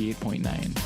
8.9.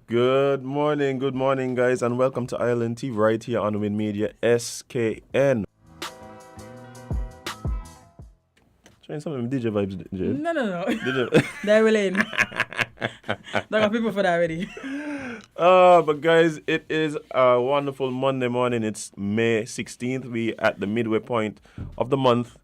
Good morning, guys, and welcome to Island TV right here on Win Media SKN. Trying some of them DJ vibes, Jade. No. DJ. They're really in. There are people for that already. But guys, it is a wonderful Monday morning. It's May 16th. We at the midway point of the month.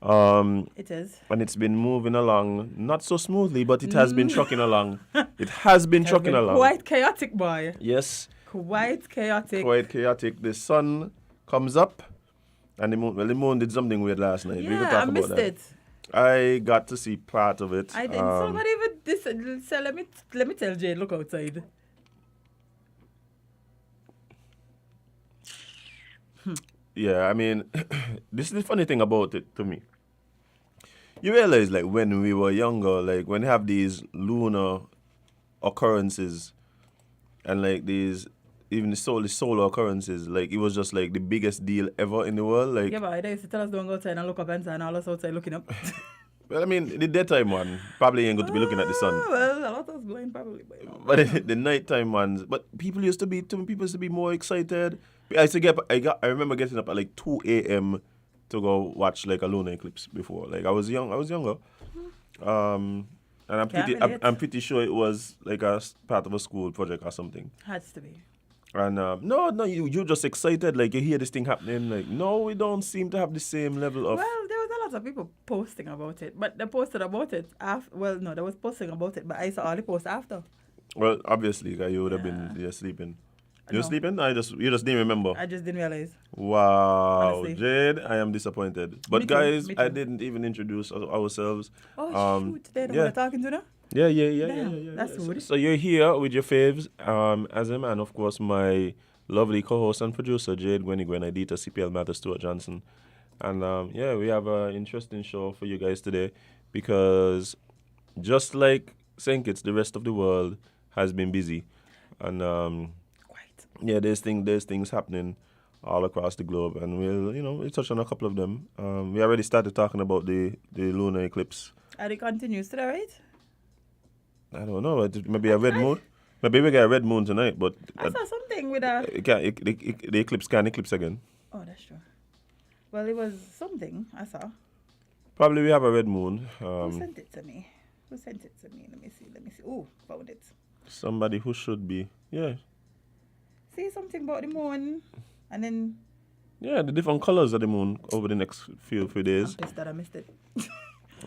It is. And it's been moving along, not so smoothly, but it has been trucking along. It has been trucking along. Quite chaotic, boy. Yes. Quite chaotic. Quite chaotic. The sun comes up, and the moon did something weird last night. We can Yeah, talk I about missed that. it. I got to see part of it. I didn't. Somebody even this. So let me tell Jade. Look outside. Yeah, I mean, this is the funny thing about it to me. You realize, like, when we were younger, like, when you have these lunar occurrences and, like, these, even the solar occurrences, like, it was just, like, the biggest deal ever in the world. Like, Yeah, but they used to tell us don't go outside and look up and all us outside looking up. well, I mean, the daytime one probably ain't going to be looking at the sun. Well, a lot of us blind probably. But the nighttime ones, people used to be more excited. I remember getting up at like 2 a.m. to go watch like a lunar eclipse before. Like I was younger. And I'm pretty sure it was like a part of a school project or something. Has to be. And no, you're just excited. Like you hear this thing happening. Like no, we don't seem to have the same level of. Well, there was a lot of people posting about it, but they posted about it after. Well, no, they was posting about it, but I saw all the posts after. Well, obviously, you would have been sleeping. You were sleeping? You just didn't remember. I just didn't realize. Wow, Honestly. Jade, I am disappointed. But Me too, guys, me too. I didn't even introduce ourselves. Oh shoot! They're the one we're talking to now. Yeah. Damn, that's So, rude. so you're here with your faves, Azim, and of course my lovely co-host and producer Jade, Gwen Adita, CPL Matter, Stuart Johnson, and we have an interesting show for you guys today because just like St. Kitts, the rest of the world has been busy, and Quite. yeah, there's things happening all across the globe, and we'll touch on a couple of them. We already started talking about the lunar eclipse. And it continues today, right? I don't know, maybe a red moon. Maybe we get a red moon tonight, but I saw something with a. the eclipse can eclipse again. Oh, that's true. Well, it was something I saw. Probably we have a red moon. Who sent it to me? Who sent it to me? Let me see. Ooh, found it. Somebody who should be. Yeah. See something about the moon, and then. Yeah, the different colors of the moon over the next few days. I'm pissed that I missed it.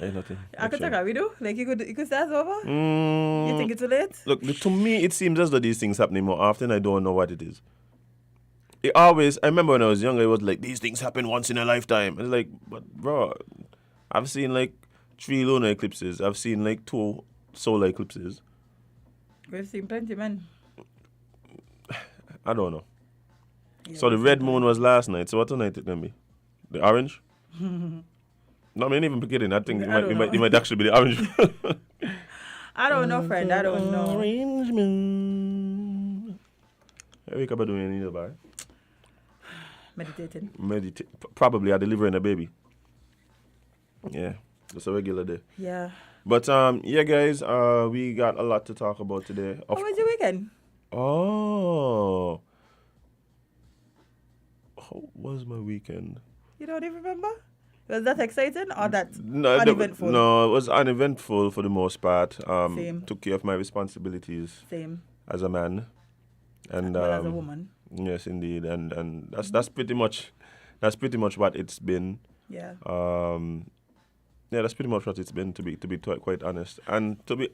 Ain't nothing. I could take a video. Like you could say it's over. Mm, You think it's too late? Look, to me, it seems as though these things happening more often. I don't know what it is. I remember when I was younger, it was like, these things happen once in a lifetime. It's like, but bro, I've seen like 3 lunar eclipses. I've seen like 2 solar eclipses. We've seen plenty, man. I don't know. Yeah, So the we've red seen moon was last night. So what tonight it gonna be? The orange? No, I mean, even kidding. I think I don't know. it might actually be the orange. I don't know, friend. I don't know. Orange moon. I wake up and doing anything about it. Meditating. Probably are delivering a baby. Yeah, just a regular day. Yeah. But yeah, guys, we got a lot to talk about today. How was your weekend? Oh, how was my weekend? You don't even remember? Was that exciting or that No, uneventful? no, it was uneventful for the most part. Same. Took care of my responsibilities Same. as a man, and Well, as a woman. yes, indeed, and that's pretty much what it's been. Yeah. Yeah, that's pretty much what it's been, to be quite honest. And to be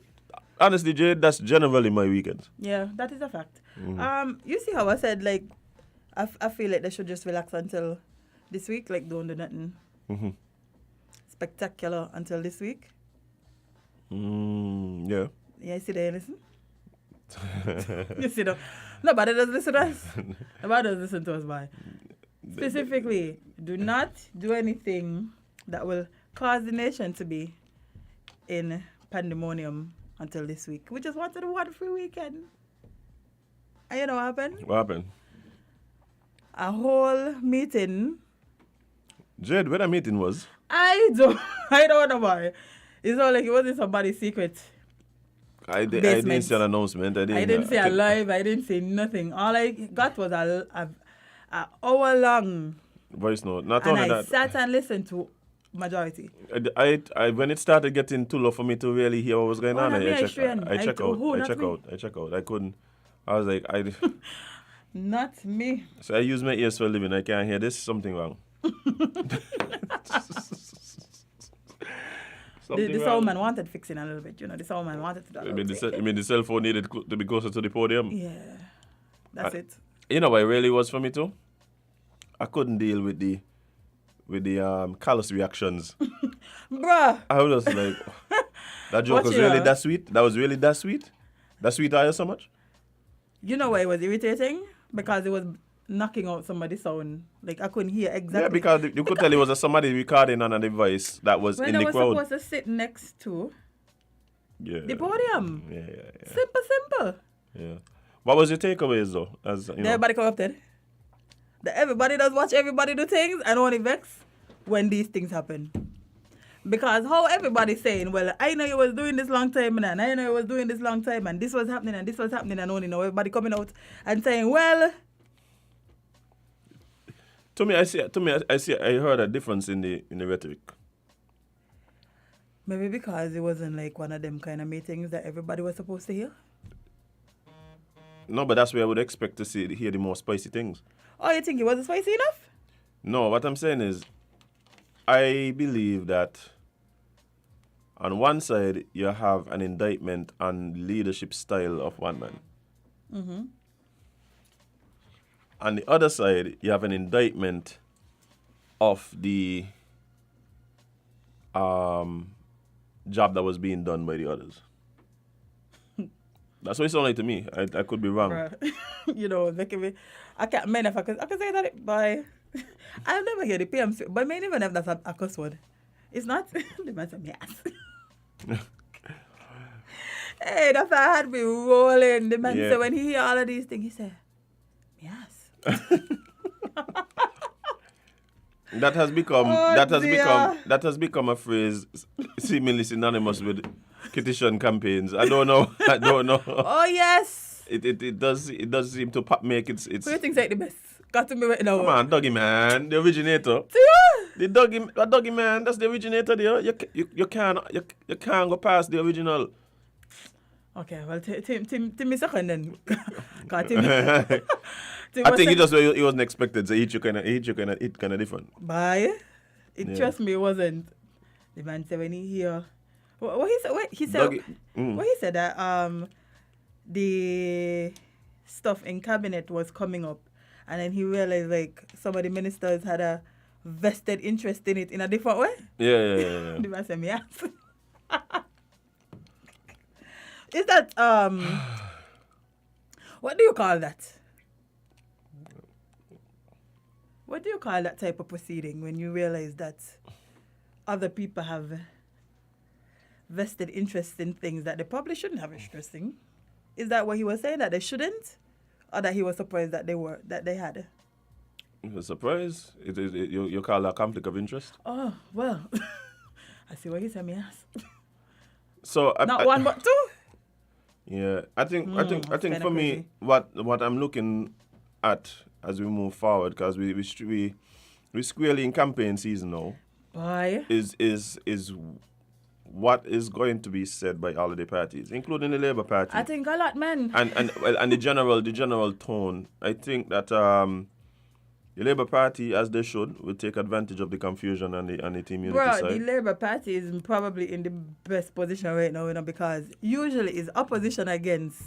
honestly, Jade, that's generally my weekends. Yeah, that is a fact. Mm-hmm. You see how I said, like, I feel like they should just relax until this week, like, don't do nothing spectacular until this week. Yeah. Yeah, you see there, listen? You see, nobody does listen to us. Nobody does listen to us, boy. Specifically, do not do anything that will cause the nation to be in pandemonium until this week. We just wanted a water-free weekend. And you know what happened? What happened? A whole meeting. Jade, where that meeting was? I don't know why. It's not like it wasn't somebody's secret. I didn't Basement. see an announcement. I I didn't see a live. I didn't see nothing. All I got was a hour-long. voice note. Not And only I that, sat and listened to majority. I when it started getting too low for me to really hear what was going Oh, on, not me, I check not out. I couldn't. I was like, Not me. so I use my ears for a living. I can't hear this. Something wrong. The sound man wanted fixing a little bit. You know, the sound man wanted to do a I little bit. mean, the cell phone needed to be closer to the podium. Yeah, that's it. You know what it really was for me too? I couldn't deal with the callous reactions. Bruh. I was just like, that joke Watch was it, really huh? that sweet? That was really that sweet? That sweet are you so much? You know why it was irritating? Because it was knocking out somebody's sound. Like, I couldn't hear exactly. Yeah, because you could tell it was somebody recording on a device that was when in I the was crowd. supposed to sit next to Yeah. the podium. Yeah. Simple. Yeah. What was your takeaways though? As you know, Everybody corrupted. Everybody does watch everybody do things and only vex when these things happen. Because how everybody's saying, well, I know you was doing this long time and I know you was doing this long time and this was happening and this was happening and only know everybody coming out and saying, well, I heard a difference in the rhetoric. maybe because it wasn't like one of them kind of meetings that everybody was supposed to hear. No, but that's where I would expect to hear the more spicy things. Oh, you think it wasn't spicy enough? No, what I'm saying is, I believe that on one side you have an indictment on leadership style of one man. Mm-hmm. On the other side, you have an indictment of the job that was being done by the others. That's what it sounded like to me. I could be wrong. Bruh. You know, making me, I can't, man, if I could say that, boy. I've never heard the PM say, but man, even if that's a cuss word. It's not, the man said, yes. Hey, that's why I had me rolling. The man said, when he hear all of these things, he said, yes. That has become Oh, that has become a phrase seemingly synonymous with petition campaigns. I don't know. Oh, yes. it does seem to make its. Who do you think's like the best? Got to be right now. Come on, Dougie man, the originator. See ya? The Dougie man, that's the originator there. You can't go past the original. Okay, well, Tim is second then. 'Cause Tim, Tim I was think sec- he wasn't expected. So each you kind of different. Bye. Yeah. Trust me, it wasn't. The man said when he hear, what he said. He said. Dougie, mm. What he said that the stuff in cabinet was coming up, and then he realized like some of the ministers had a vested interest in it in a different way. Yeah. The man said, "Me ask." Is that what do you call that? What do you call that type of proceeding when you realize that other people have vested interest in things that they probably shouldn't have interest in? Is that what he was saying, that they shouldn't, or that he was surprised that they had? A surprise? You call that a conflict of interest? Oh well, I see what he said. Me ask. So Not one but two. Yeah, I think that's for kinda me, crazy. what I'm looking at as we move forward, because we squarely in campaign season now, Why? is what is going to be said by all of the parties, including the Labour Party, I think a lot, man. and the general tone. I think that the Labour Party, as they should, will take advantage of the confusion and the team unity Bro, side. the Labour Party is probably in the best position right now, because usually it's opposition against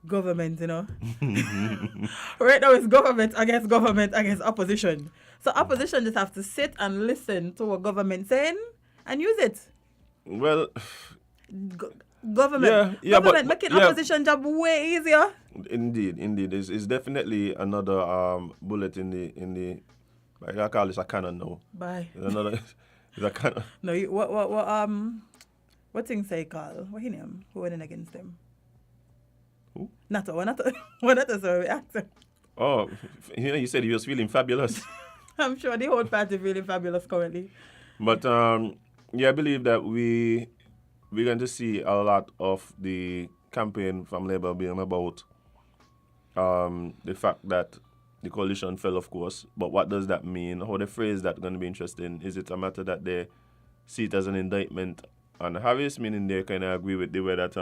government, Right now it's government against opposition. So opposition just have to sit and listen to what government saying and use it. Well, Government but making opposition job way easier. indeed, it's definitely another bullet in the. I call this a cannon now. Bye. It's another. It's a cannon. No, what things say call? What he name? Who went in against them? Who? Not sorry, actor. Oh, you said he was feeling fabulous. I'm sure the whole party feeling fabulous currently. But I believe that we're going to see a lot of the campaign from Labour being about the fact that the coalition fell, of course. But what does that mean? How they phrase that going to be interesting. Is it a matter that they see it as an indictment on Harris, meaning they kind of agree with the way that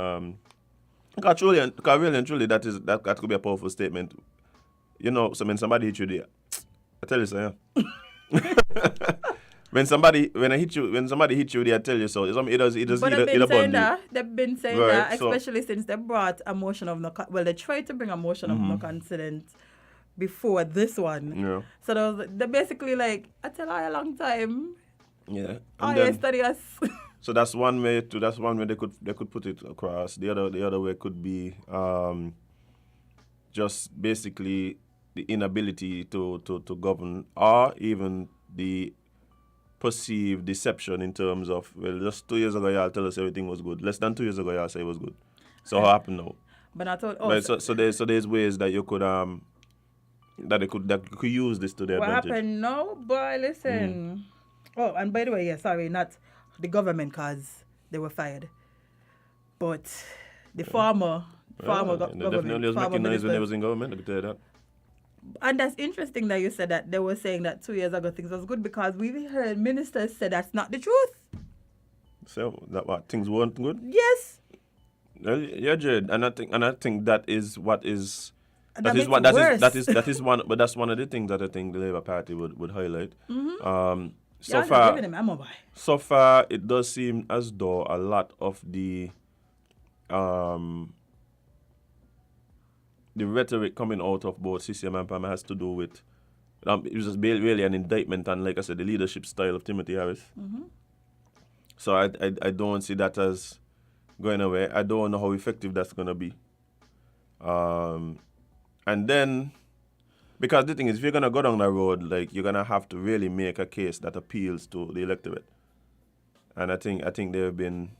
because really and truly that could be a powerful statement. So when somebody hit you there, I tell you so, yeah. When somebody hit you, they tell you so. It does. But they've been saying Right, that, so- especially since they brought a motion of they tried to bring a motion of no consent before this one. Yeah. So they basically like, I tell you a long time. Yeah. Oh, And yeah, then, study us. so that's one way they could put it across. The other way could be just basically the inability to govern, or even the perceived deception in terms of, well, just 2 years ago y'all tell us everything was good. Less than 2 years ago y'all say it was good. So what happened now? But I thought, But so there's ways that you could that you could use this to their what advantage. happened now? Boy, listen. Oh, and by the way, sorry, not the government, because they were fired. But the former They government. definitely was former making noise when they ministers. was in government, I can tell you that. And that's interesting that you said that they were saying that 2 years ago things was good, because we heard ministers say that's not the truth. So that what things weren't good? Yes. Well, yeah, Jared, and I think that is what is And that that is makes what it worse. that is one, but that's one of the things that I think the Labour Party would highlight. So Y'all far, not giving him ammo, boy. so far, it does seem as though a lot of the rhetoric coming out of both CCM and PAM has to do with it was just really an indictment on, like I said, the leadership style of Timothy Harris. So I don't see that as going away. I don't know how effective that's going to be. And then, because the thing is, if you're going to go down that road, like, you're going to have to really make a case that appeals to the electorate. And I think they've been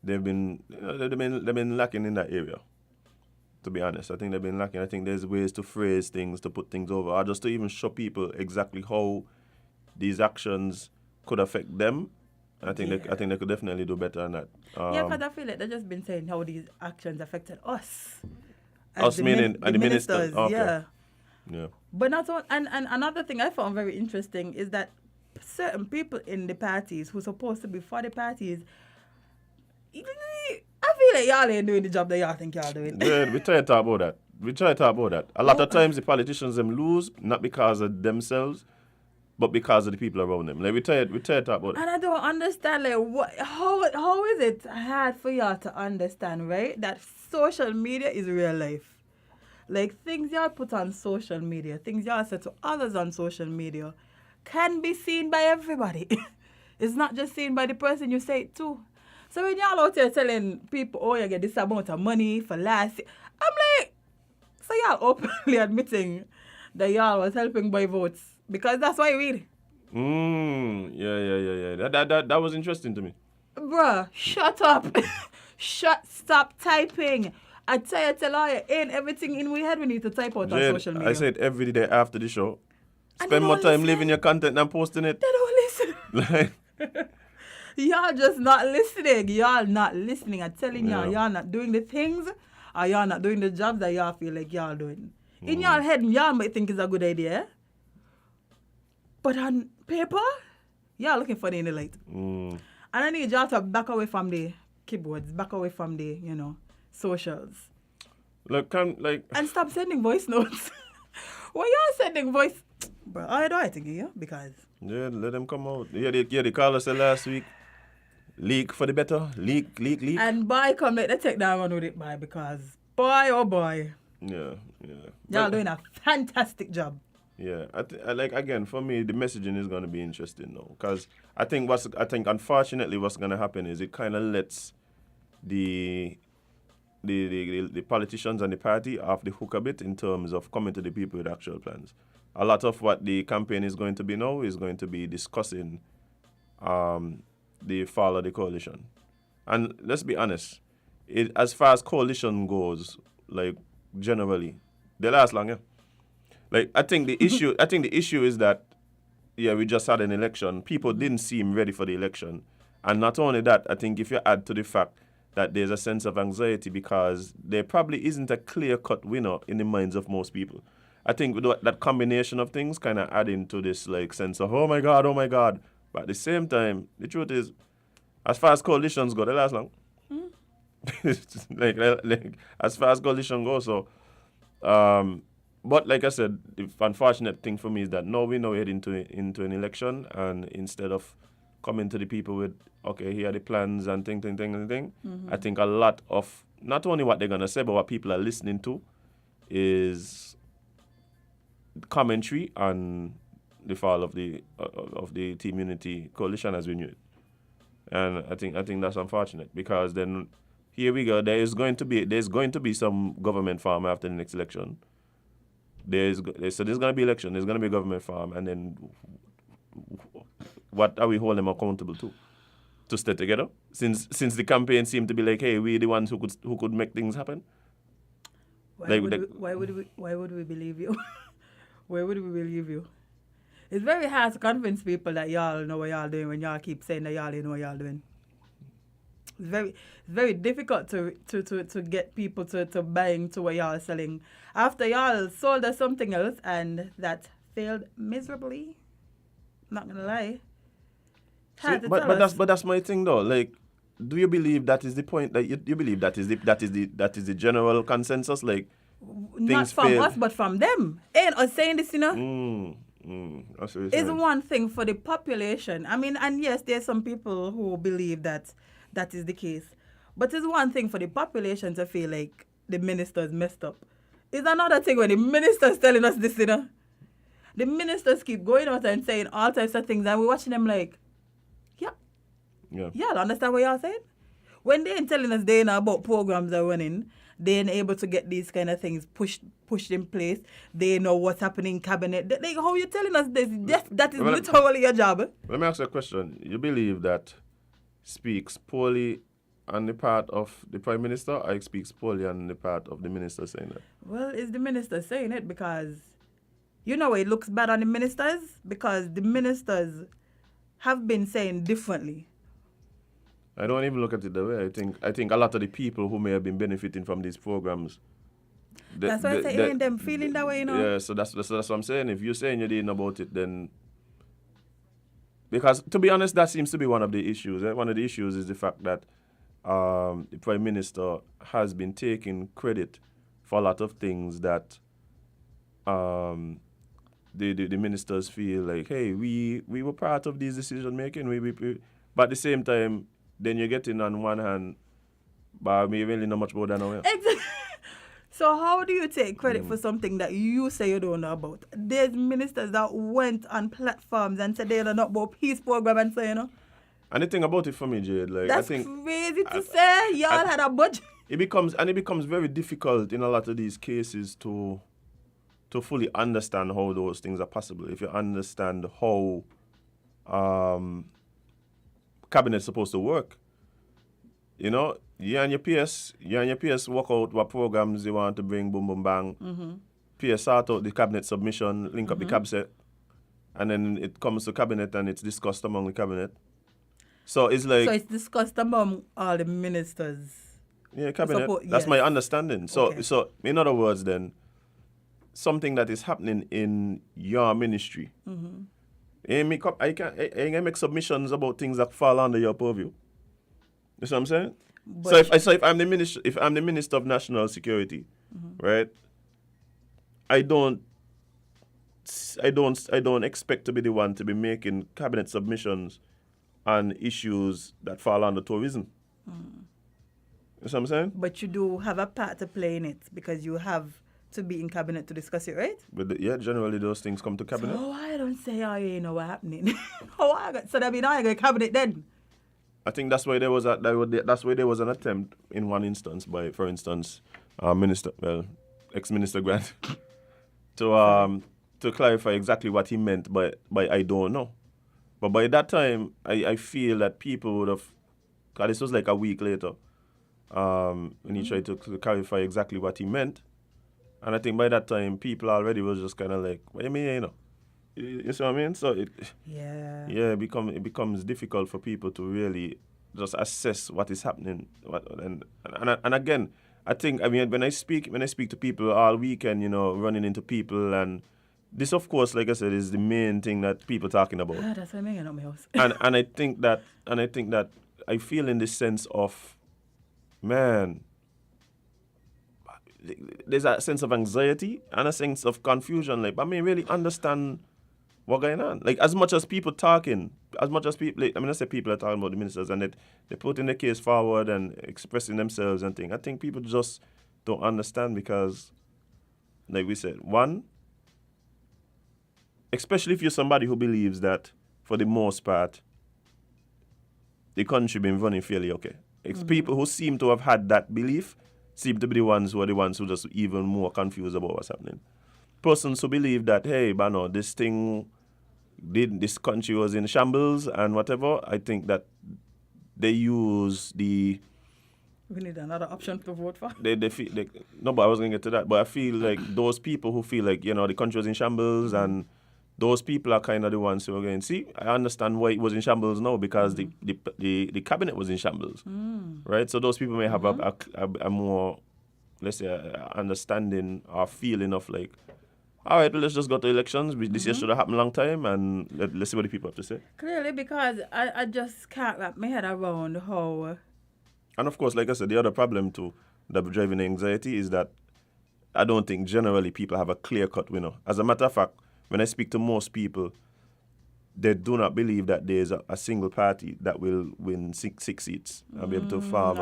lacking in that area. To be honest, I think they've been lacking. I think there's ways to phrase things, to put things over, or just to even show people exactly how these actions could affect them. I think they could definitely do better on that. Yeah, because I feel like they've just been saying how these actions affected us. Us meaning the and the ministers. Okay. Yeah. Yeah. But not all, and another thing I found very interesting is that certain people in the parties who supposed to be for the parties, I feel like y'all ain't doing the job that y'all think y'all doing. Yeah, we try to talk about that. A lot of times the politicians them lose not because of themselves, but because of the people around them. Like we try to talk about it. And I don't understand, like, how is it hard for y'all to understand, right? That social media is real life. Like, things y'all put on social media, things y'all say to others on social media, can be seen by everybody. It's not just seen by the person you say it to. So when y'all out here telling people, oh, you get this amount of money for last year, I'm like, so y'all openly admitting that y'all was helping buy votes. Because that's why you read. Yeah. That was interesting to me. Bruh, shut up. Stop typing. I tell all you, ain't everything in we head we need to type out on Jane, social media. I said every day after the show, And spend they more don't time listen. living your content than posting it. They don't listen. Like, Y'all just not listening. Y'all not listening. I'm telling y'all, Yeah. y'all not doing the things or y'all not doing the jobs that y'all feel like y'all doing. In y'all head, y'all might think it's a good idea. But on paper, y'all looking for the in the light. And I need y'all to back away from the keyboards, back away from the, socials. look, And stop sending voice notes. Why y'all sending voice? Bro, I don't think you, because yeah, let them come out. Yeah, they called us last week. Leak for the better. Leak. and boy come let they take that one with it, boy, because boy oh boy, Yeah. y'all doing a fantastic job. Yeah, I like again for me the messaging is going to be interesting now because I think unfortunately what's going to happen is it kind of lets the politicians and the party off the hook a bit in terms of coming to the people with actual plans. A lot of what the campaign is going to be now is going to be discussing the fall of the coalition. And let's be honest, as far as coalition goes, like generally, they last long, yeah. Like I think the issue is that we just had an election. People didn't seem ready for the election. And not only that, I think if you add to the fact that there's a sense of anxiety because there probably isn't a clear-cut winner in the minds of most people. I think with that combination of things kind of add into this like sense of, oh my God. But at the same time, the truth is, as far as coalitions go, they last long. like as far as coalition goes, so but like I said, the unfortunate thing for me is that now we head into an election, and instead of coming to the people with, okay, here are the plans and thing, I think a lot of not only what they're gonna say, but what people are listening to is commentary on the fall of the Team Unity coalition as we knew it, and I think that's unfortunate because then here we go. There's going to be some government farm after the next election. There's going to be election. There's going to be government farm, and then what are we holding them accountable to stay together? Since the campaign seemed to be like, hey, we're the ones who could make things happen. Why would we believe you? Why would we believe you? It's very hard to convince people that y'all know what y'all doing when y'all keep saying that y'all know what y'all doing. It's very difficult to get people to buy into what y'all selling after y'all sold us something else and that failed miserably. Not gonna lie. But that's my thing though. Like, do you believe that is the point? That you believe that is the general consensus? Like, not from us, but from them. Ain't us saying this, That's what you're It's saying. one thing for the population. I mean, and yes, there's some people who believe that is the case. But it's one thing for the population to feel like the minister's messed up. It's another thing when the minister's telling us this, The ministers keep going out and saying all types of things, and we're watching them like, Yeah. y'all understand what y'all saying? When they ain't telling us they know about programs they're running, they ain't able to get these kind of things pushed in place. They know what's happening in cabinet. How you telling us this? That is literally your job. Let me ask you a question. You believe that speaks poorly on the part of the Prime Minister, or it speaks poorly on the part of the minister saying that? Well, it's the minister saying it because, it looks bad on the ministers because the ministers have been saying differently. I don't even look at it that way. I think a lot of the people who may have been benefiting from these programs That's why I say ain't them feeling that way, you know. Yeah, so that's what I'm saying. If you're saying you didn't know about it, then because to be honest, that seems to be one of the issues. One of the issues is the fact that the Prime Minister has been taking credit for a lot of things that the ministers feel like, hey, we were part of these decision making. But at the same time, then you're getting on one hand, but we really know much more than now. Exactly. So how do you take credit for something that you say you don't know about? There's ministers that went on platforms and said they don't know about peace program and say, you know. And the thing about it for me, Jade, like That's I think crazy to say. Y'all had a budget. it becomes very difficult in a lot of these cases to fully understand how those things are possible. If you understand how cabinet's supposed to work, you know, you and your PS work out what programs you want to bring, boom, boom, bang. PS sort out the cabinet submission, link up the cabinet, and then it comes to cabinet and it's discussed among the cabinet. So it's like... So it's discussed among all the ministers. Yeah, cabinet. Yes. That's my understanding. So Okay. so in other words then, something that is happening in your ministry, I can make submissions about things that fall under your purview. You see what I'm saying? But So if I'm the minister of national security, right? I don't expect to be the one to be making cabinet submissions on issues that fall under tourism. You see what I'm saying? But you do have a part to play in it because you have to be in cabinet to discuss it, right? But generally those things come to cabinet. So I don't say, oh, you know what happening. So that mean I go cabinet then. I think that's why there was an attempt in one instance by, for instance, ex-minister Grant to clarify exactly what he meant by I don't know. But by that time, I feel that people would have, because this was like a week later, when he tried to clarify exactly what he meant. And I think by that time, people already was just kind of like, what do you mean, you know? You see what I mean? So it becomes difficult for people to really just assess what is happening. And again, I think, I mean, when I speak to people all weekend, you know, running into people, and this, of course, like I said, is the main thing that people talking about. That's why I'm hanging out my house. and I think that I feel in this sense of, man, there's a sense of anxiety and a sense of confusion. Like, I mean, really understand what's going on. Like, as much as people, like, I say people are talking about the ministers and they're putting their case forward and expressing themselves and things. I think people just don't understand because, like we said, one, especially if you're somebody who believes that, for the most part, the country been running fairly okay. People who seem to have had that belief seem to be the ones who just even more confused about what's happening. Persons who believe that, hey, Bano, this country was in shambles and whatever, I think that they use the... We need another option to vote for. No, but I wasn't going to get to that. But I feel like those people who feel like, you know, the country was in shambles and those people are kind of the ones who are going, see, I understand why it was in shambles now because the cabinet was in shambles, right? So those people may have a more, let's say, understanding or feeling of like, all right, well, let's just go to elections. This year should have happened a long time, and let's see what the people have to say. Clearly, because I just can't wrap my head around how... And of course, like I said, the other problem too that driving anxiety is that I don't think generally people have a clear-cut winner. As a matter of fact, when I speak to most people, they do not believe that there's a single party that will win six seats and be able to farm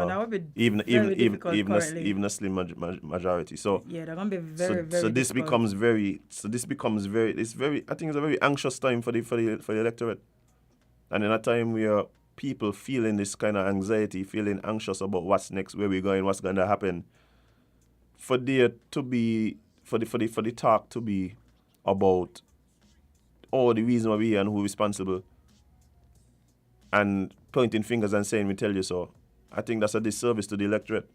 even a slim majority. So yeah, they're gonna be very. So this becomes very. It's very. I think it's a very anxious time for the electorate, and in a time where people feeling this kind of anxiety, feeling anxious about what's next, where we're going, what's going to happen, for the talk to be about the reason why we're here and who's responsible and pointing fingers and saying we tell you so, I think that's a disservice to the electorate.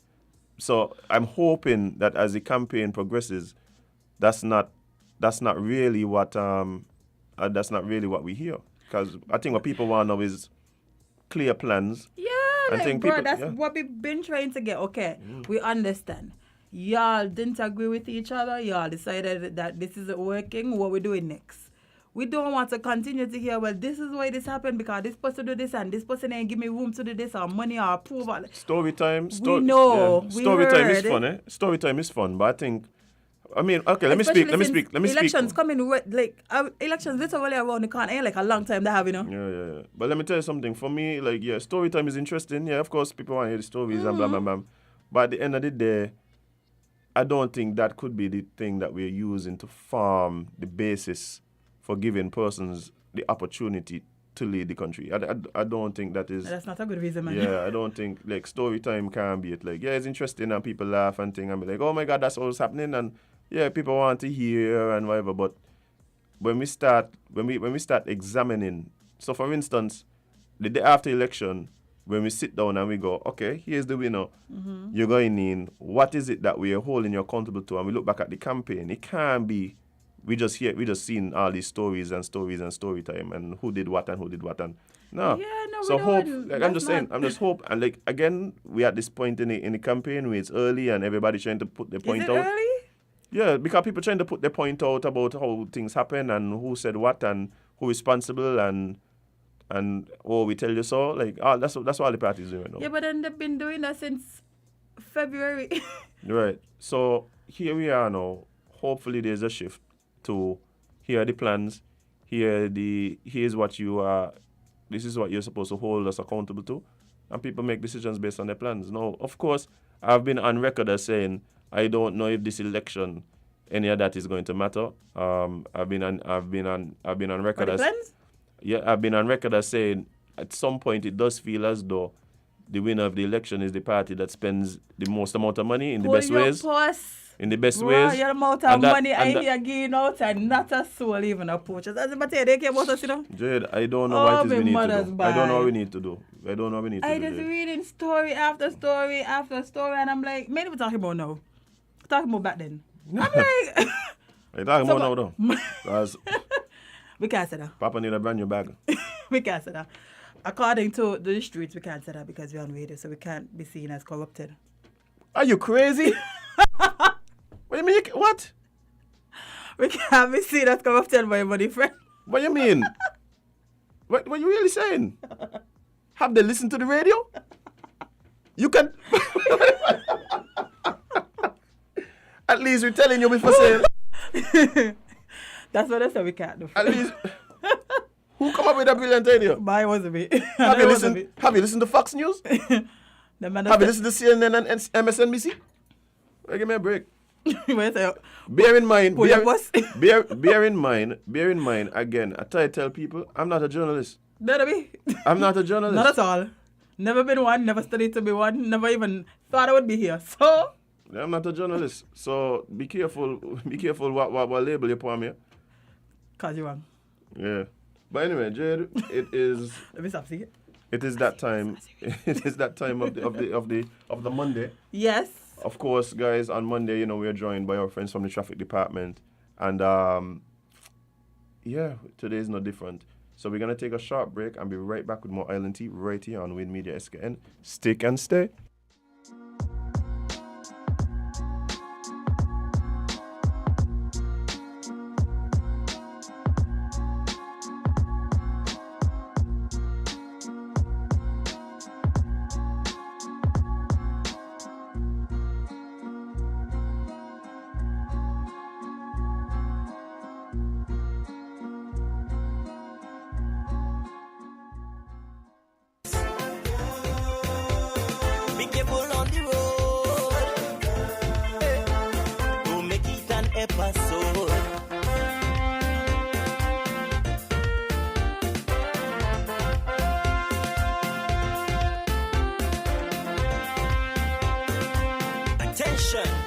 So I'm hoping that as the campaign progresses, that's not really what we hear, because I think what people want now is clear plans. Yeah, like, bro, that's what we've been trying to get. Okay, we understand. Y'all didn't agree with each other. Y'all decided that this isn't working. What we doing next? We don't want to continue to hear, well, this is why this happened because this person do this and this person ain't give me room to do this or money or approval. Story time. We know. We Story time is heard. fun, eh? Story time is fun, but I think, I mean, okay, let me speak. Elections coming, elections literally around the corner. Ain't like a long time to have, you know. Yeah. But let me tell you something. For me, like, yeah, story time is interesting. Yeah, of course, people want to hear the stories and blah, blah, blah. But at the end of the day, I don't think that could be the thing that we're using to form the basis for giving persons the opportunity to lead the country. I don't think that is... That's not a good reason, man. Yeah, I don't think, like, story time can be it. Like, yeah, it's interesting and people laugh and thing and be like, oh my God, that's what's happening. And yeah, people want to hear and whatever. But when we start examining, so for instance, the day after election, when we sit down and we go, okay, here's the winner. You're going in. What is it that we are holding you accountable to? And we look back at the campaign. It can't be we just seen all these stories and story time and who did what and no. Yeah, no, so we hope. don't. Like I'm just saying, hope. And like again, we at this point in the campaign where it's early and everybody trying to put their point Is out. it early? Yeah, because people trying to put their point out about how things happen and who said what and who responsible and oh, we tell you so. Like that's what all the parties doing right now. Yeah, but then they've been doing that since February. Right. So here we are now. Hopefully there's a shift to here are the plans. Here's what you are. This is what you're supposed to hold us accountable to, and people make decisions based on their plans. Now, of course, I've been on record as saying I don't know if this election any of that is going to matter. I've been on record as plans? Yeah, I've been on record as saying at some point it does feel as though the winner of the election is the party that spends the most amount of money in the best ways. In the best ways. Your amount of money I hear giving out and not a soul even approaches. As I say, they care about us, you know. Jade, I don't know what it is we need to do. I don't know what we need to do. I just reading story after story after story and I'm like, maybe we're talking about now. We're talking about back then. I'm like... Are you talking about now though? Because we can't say that. Papa need a brand new bag. We can't say that. According to the streets, we can't say that because we're on radio, so we can't be seen as corrupted. Are you crazy? What do you mean? What? We can't be seen as corrupted by your money friend. What do you mean? What you really saying? Have they listened to the radio? You can... At least we're telling you before saying... That's what I said we can't do. At least... Who come up with that brilliant idea? But it wasn't me. Have you listened to Fox News? Have you listened to CNN and MSNBC? Well, give me a break. Bear in mind, again, I try to tell people, I'm not a journalist. I'm not a journalist. Not at all. Never been one, never studied to be one, never even thought I would be here. So... I'm not a journalist. So be careful what label you put on me. Cause you're wrong. Yeah. But anyway, Jade, it is... Let me stop seeing it. It is that time. It is that time of the Monday. Yes. Of course, guys, on Monday, we are joined by our friends from the traffic department. And, yeah, today is no different. So we're going to take a short break and be right back with more Island Tea right here on Win Media SKN. Stick and stay.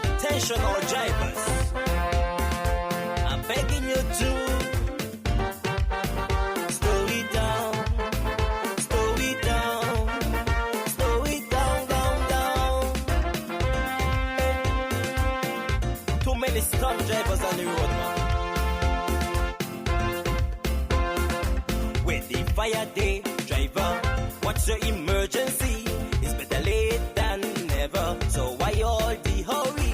Attention all drivers, I'm begging you to slow it down, down. Too many stunt drivers on the road now. With the fire day, driver, what's your emergency? It's better late than never, so why all the hurry?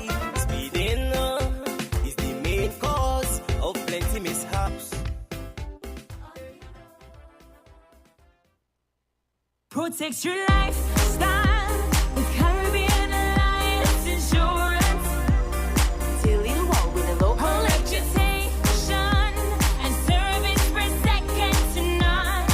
protects your lifestyle with Caribbean Alliance Insurance. Till you walk with a local reputation and service for second to none.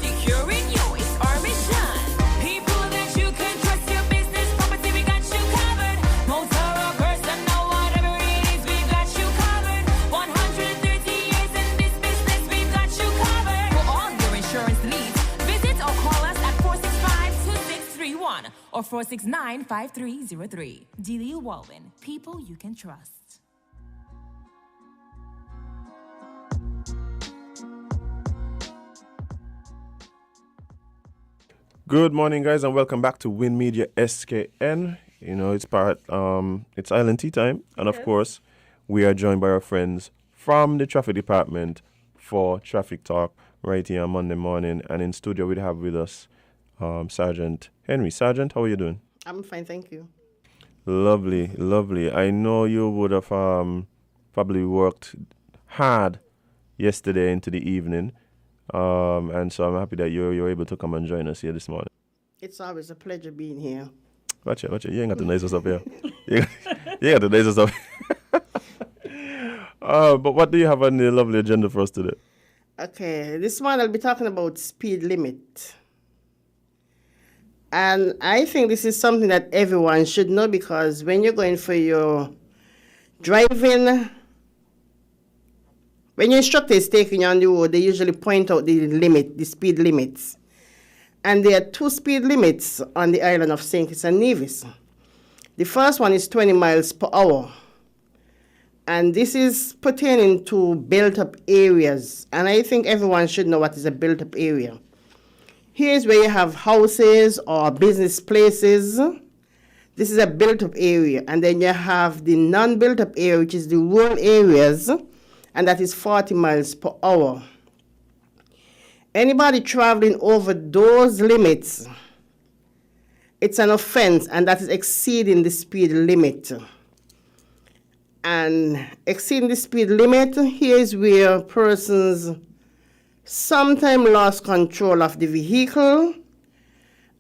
Securing you is our mission. People that you can trust, your business, property, we got you covered. Motor or personal, whatever it is, we got you covered. 130 years in this business, we've got you covered. For all your insurance needs, visit or call us at 465-2631 or 469-5303. Delia Walwyn, people you can trust. Good morning, guys, and welcome back to Win Media SKN. You know, it's it's Island Tea time, and of course, we are joined by our friends from the traffic department for Traffic Talk right here on Monday morning. And in studio, we have with us Sergeant Henry. Sergeant, how are you doing? I'm fine, thank you. Lovely, lovely. I know you would have probably worked hard yesterday into the evening. And so I'm happy that you're able to come and join us here this morning. It's always a pleasure being here. Watch it. You ain't got to nice us up here. You ain't got to nice us up. But what do you have on the lovely agenda for us today? Okay, this morning I'll be talking about speed limit. And I think this is something that everyone should know, because when you're going for your driving, when your instructor is taking you on the road, they usually point out the speed limits. And there are 2 speed limits on the island of St. Kitts and Nevis. The first one is 20 miles per hour. And this is pertaining to built-up areas. And I think everyone should know what is a built-up area. Here's where you have houses or business places. This is a built-up area. And then you have the non-built-up area, which is the rural areas, and that is 40 miles per hour. Anybody traveling over those limits, it's an offense, and that is exceeding the speed limit. And exceeding the speed limit, here is where persons sometimes lost control of the vehicle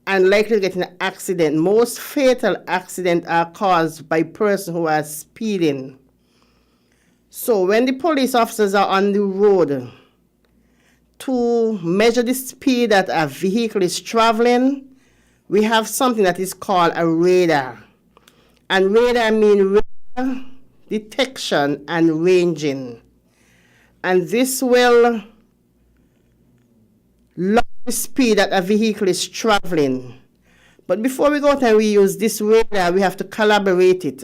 and likely to get in an accident. Most fatal accidents are caused by persons who are speeding. So when the police officers are on the road to measure the speed that a vehicle is traveling, we have something that is called a radar. And radar means radar detection and ranging. And this will log the speed that a vehicle is traveling. But before we go out and we use this radar, we have to collaborate it.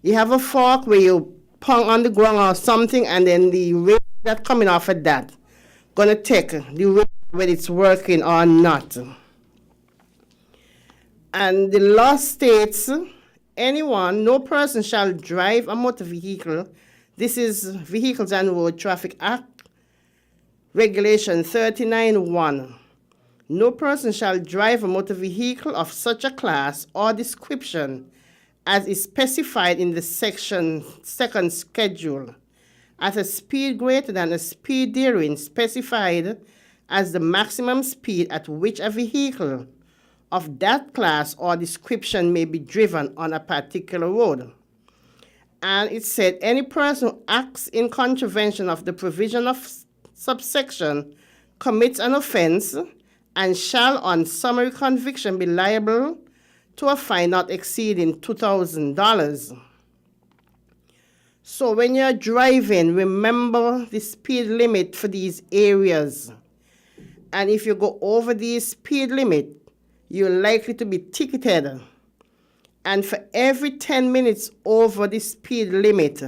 You have a fork where you pong on the ground or something, and then the radar that coming off of that gonna take the radar whether it's working or not. And the law states, no person shall drive a motor vehicle. This is Vehicles and Road Traffic Act, Regulation 39(1). No person shall drive a motor vehicle of such a class or description as is specified in the section 2nd schedule, at a speed greater than a speed therein specified as the maximum speed at which a vehicle of that class or description may be driven on a particular road. And it said, any person who acts in contravention of the provision of subsection commits an offense and shall on summary conviction be liable to a fine not exceeding $2,000. So when you're driving, remember the speed limit for these areas. And if you go over the speed limit, you're likely to be ticketed. And for every 10 minutes over the speed limit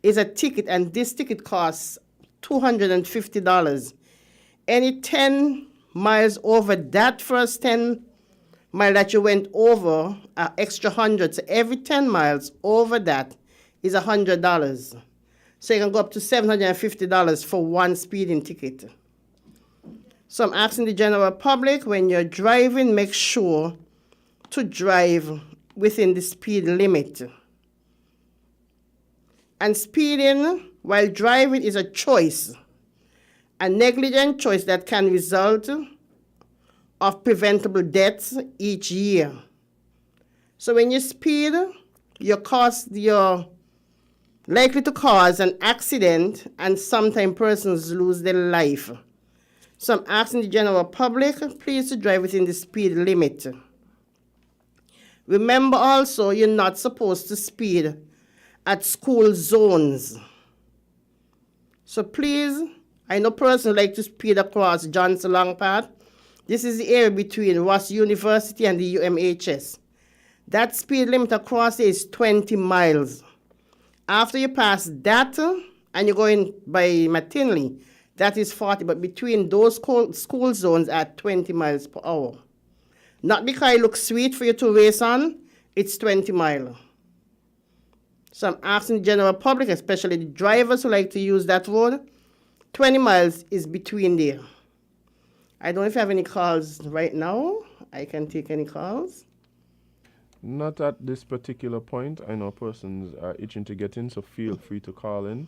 is a ticket, and this ticket costs $250. Any 10 miles over that first 10 mile that you went over, extra 100. So every 10 miles over that is $100. So you can go up to $750 for one speeding ticket. So I'm asking the general public, when you're driving, make sure to drive within the speed limit. And speeding while driving is a choice, a negligent choice that can result of preventable deaths each year. So when you speed, you're likely to cause an accident, and sometimes persons lose their life. So I'm asking the general public, please to drive within the speed limit. Remember also, you're not supposed to speed at school zones. So please, I know persons like to speed across Johnson Long Path. This is the area between Ross University and the UMHS. That speed limit across there is 20 miles. After you pass that and you're going by McKinley, that is 40, but between those school zones at 20 miles per hour. Not because it looks sweet for you to race on, it's 20 miles. So I'm asking the general public, especially the drivers who like to use that road, 20 miles is between there. I don't know if you have any calls right now. I can take any calls. Not at this particular point. I know persons are itching to get in, so feel free to call in.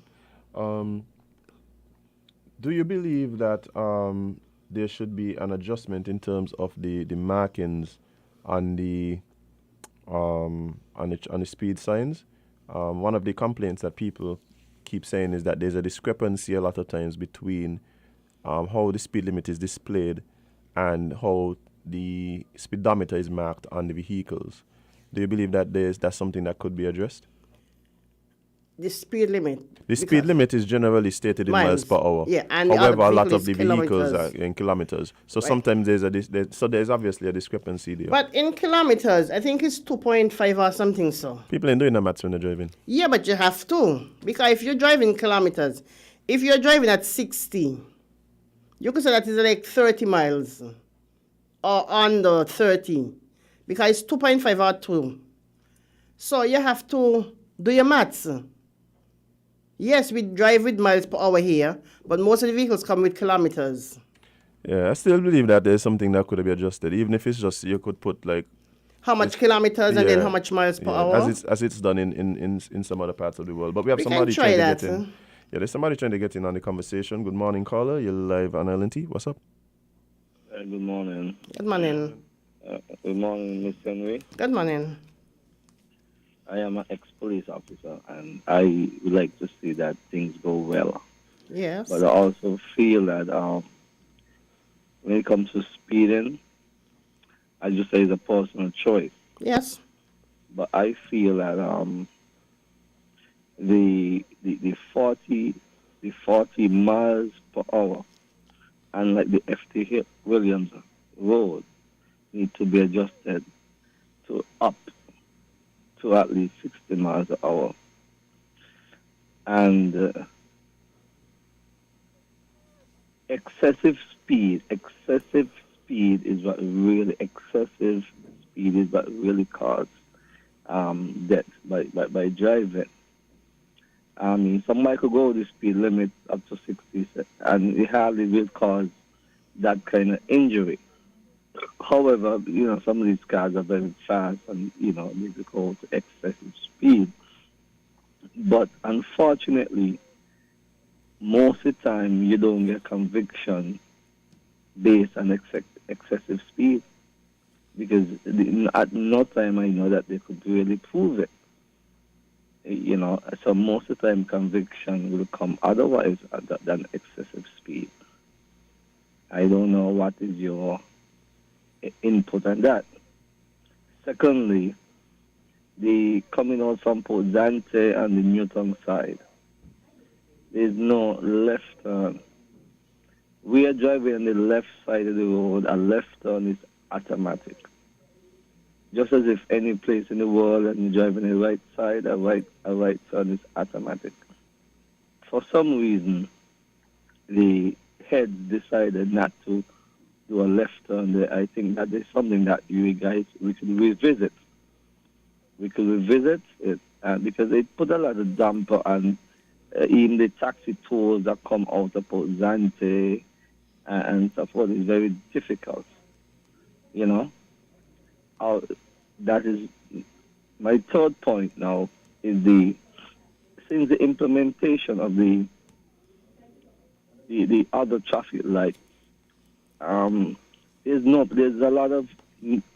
Do you believe that there should be an adjustment in terms of the markings on the speed signs? One of the complaints that people keep saying is that there's a discrepancy a lot of times between how the speed limit is displayed and how the speedometer is marked on the vehicles. Do you believe that that's something that could be addressed? The speed limit. The speed limit is generally stated in miles per hour. Yeah, and however, a lot vehicle of the is vehicles kilometers. are in kilometers. So Right. sometimes there's obviously a discrepancy there. But in kilometers, I think it's 2.5 or something so. People ain't doing the maths when they're driving. Yeah, but you have to. Because if you're driving kilometers, if you're driving at 60, you could say that is like 30 miles or under 30. Because it's 2.5 or 2. So you have to do your maths. Yes, we drive with miles per hour here, but most of the vehicles come with kilometers. Yeah, I still believe that there's something that could be adjusted, even if it's just you could put like How much kilometers and then yeah, how much miles per yeah, hour? as it's done in some other parts of the world. But we have We can somebody try trying to that, get in. Yeah, there's somebody trying to get in on the conversation. Good morning, caller. You're live on LNT. What's up? Good morning. Good morning. Good morning, Miss Henry. Good morning. I am an ex-police officer, and I would like to see that things go well. Yes. But I also feel that when it comes to speeding, I just say it's a personal choice. Yes. But I feel that the 40 miles per hour and like the FT Williams road need to be adjusted to up to at least 60 miles an hour. And excessive speed is what really causes death by driving. I mean, somebody could go the speed limit up to 60 and it hardly will cause that kind of injury. However, some of these cars are very fast and, they go to excessive speed. But unfortunately, most of the time you don't get conviction based on excessive speed because at no time I know that they could really prove it. So most of the time conviction will come otherwise than excessive speed. I don't know what is your input on that. Secondly, the coming out from Port Zante and the Newton side, there's no left turn. We are driving on the left side of the road, a left turn is automatic. Just as if any place in the world and you're driving the right side, a right turn is automatic. For some reason, the heads decided not to do a left turn there. I think that is something that we could revisit. We could revisit it because it put a lot of damper on even the taxi tours that come out of Port Zante and so forth is very difficult. That is my third point now is since the implementation of the other traffic lights, there's a lot of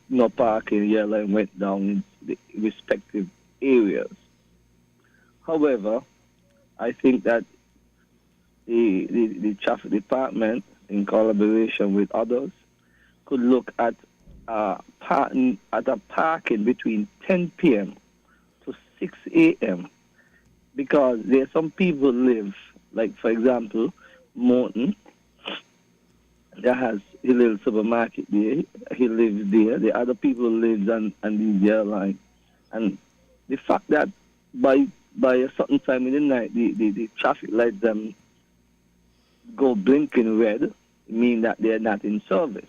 no parking. Yellow line went down in the respective areas. However, I think that the traffic department, in collaboration with others, could look at a parking between 10 p.m. to 6 a.m. because there are some people live, like for example, Morton, that has a little supermarket there. He lives there. The other people lives on the yellow line, and the fact that by a certain time in the night, the traffic lights them go blinking red, mean that they're not in service.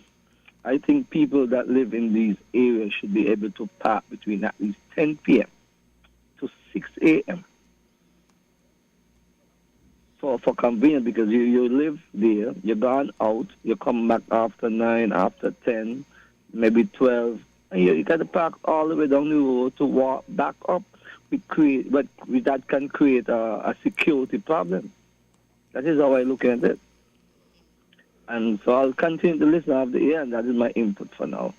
I think people that live in these areas should be able to park between at least 10 p.m. to 6 a.m. for convenience, because you live there, you're gone out, you come back after 9, after 10, maybe 12, and you got to park all the way down the road to walk back up. That can create a security problem. That is how I look at it. And so I'll continue to listen after the ear, and that is my input for now.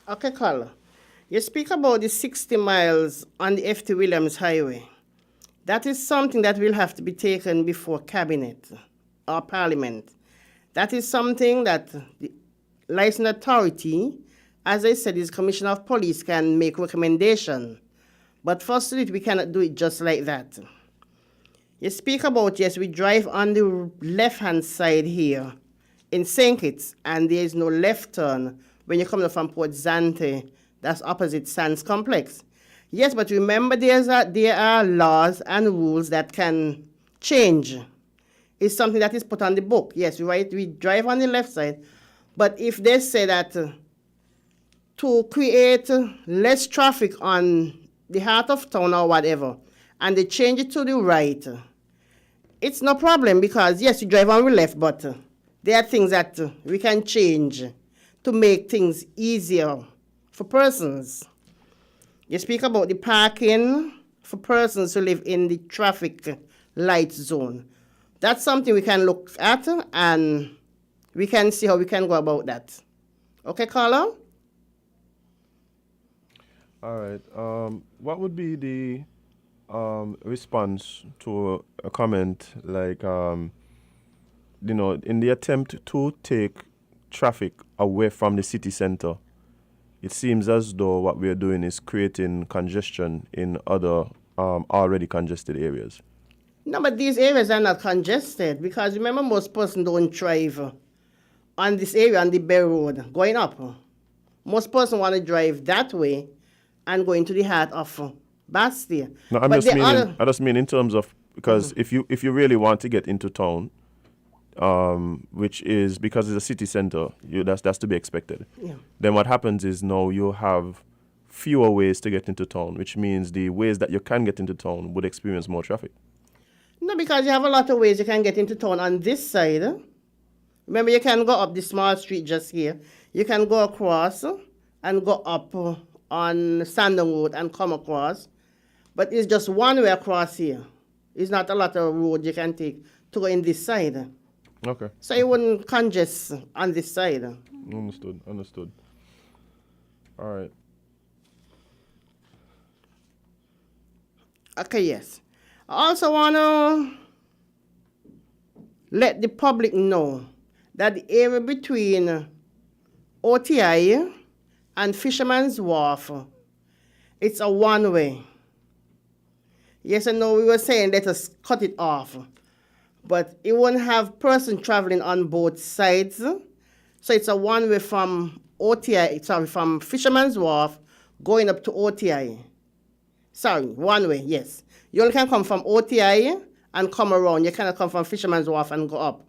Okay, Carla. You speak about the 60 miles on the F.T. Williams Highway. That is something that will have to be taken before Cabinet or Parliament. That is something that the licensed authority, as I said, is Commissioner of Police, can make recommendation. But firstly, we cannot do it just like that. You speak about, yes, we drive on the left-hand side here in St. Kitts, and there is no left turn when you come from Port Zante, that's opposite Sands Complex. Yes, but remember there are laws and rules that can change. It's something that is put on the book. Yes, right, we drive on the left side, but if they say that to create less traffic on the heart of town or whatever, and they change it to the right, it's no problem because, yes, you drive on the left, but there are things that we can change to make things easier for persons. You speak about the parking for persons who live in the traffic light zone. That's something we can look at, and we can see how we can go about that. Okay, Carla? All right. What would be the response to a comment like, in the attempt to take traffic away from the city center, it seems as though what we are doing is creating congestion in other already congested areas. No, but these areas are not congested because remember most persons don't drive on this area, on the Bay Road, going up. Most persons want to drive that way and go into the heart of Bastille. No, I just mean in terms of, because if you really want to get into town, which is because it's a city center, that's to be expected. Yeah. Then what happens is now you have fewer ways to get into town, which means the ways that you can get into town would experience more traffic. No, because you have a lot of ways you can get into town on this side. Remember, you can go up the small street just here. You can go across and go up on Sandon Road and come across. But it's just one way across here. It's not a lot of road you can take to go in this side. Okay. So it wouldn't congest on this side. Understood. All right. Okay, yes. I also want to let the public know that the area between OTI and Fisherman's Wharf, it's a one-way. Yes, I know we were saying let us cut it off, but it won't have person traveling on both sides. So it's a one-way from from Fisherman's Wharf going up to OTI. Sorry, one way, yes. You only can come from OTI and come around. You cannot come from Fisherman's Wharf and go up.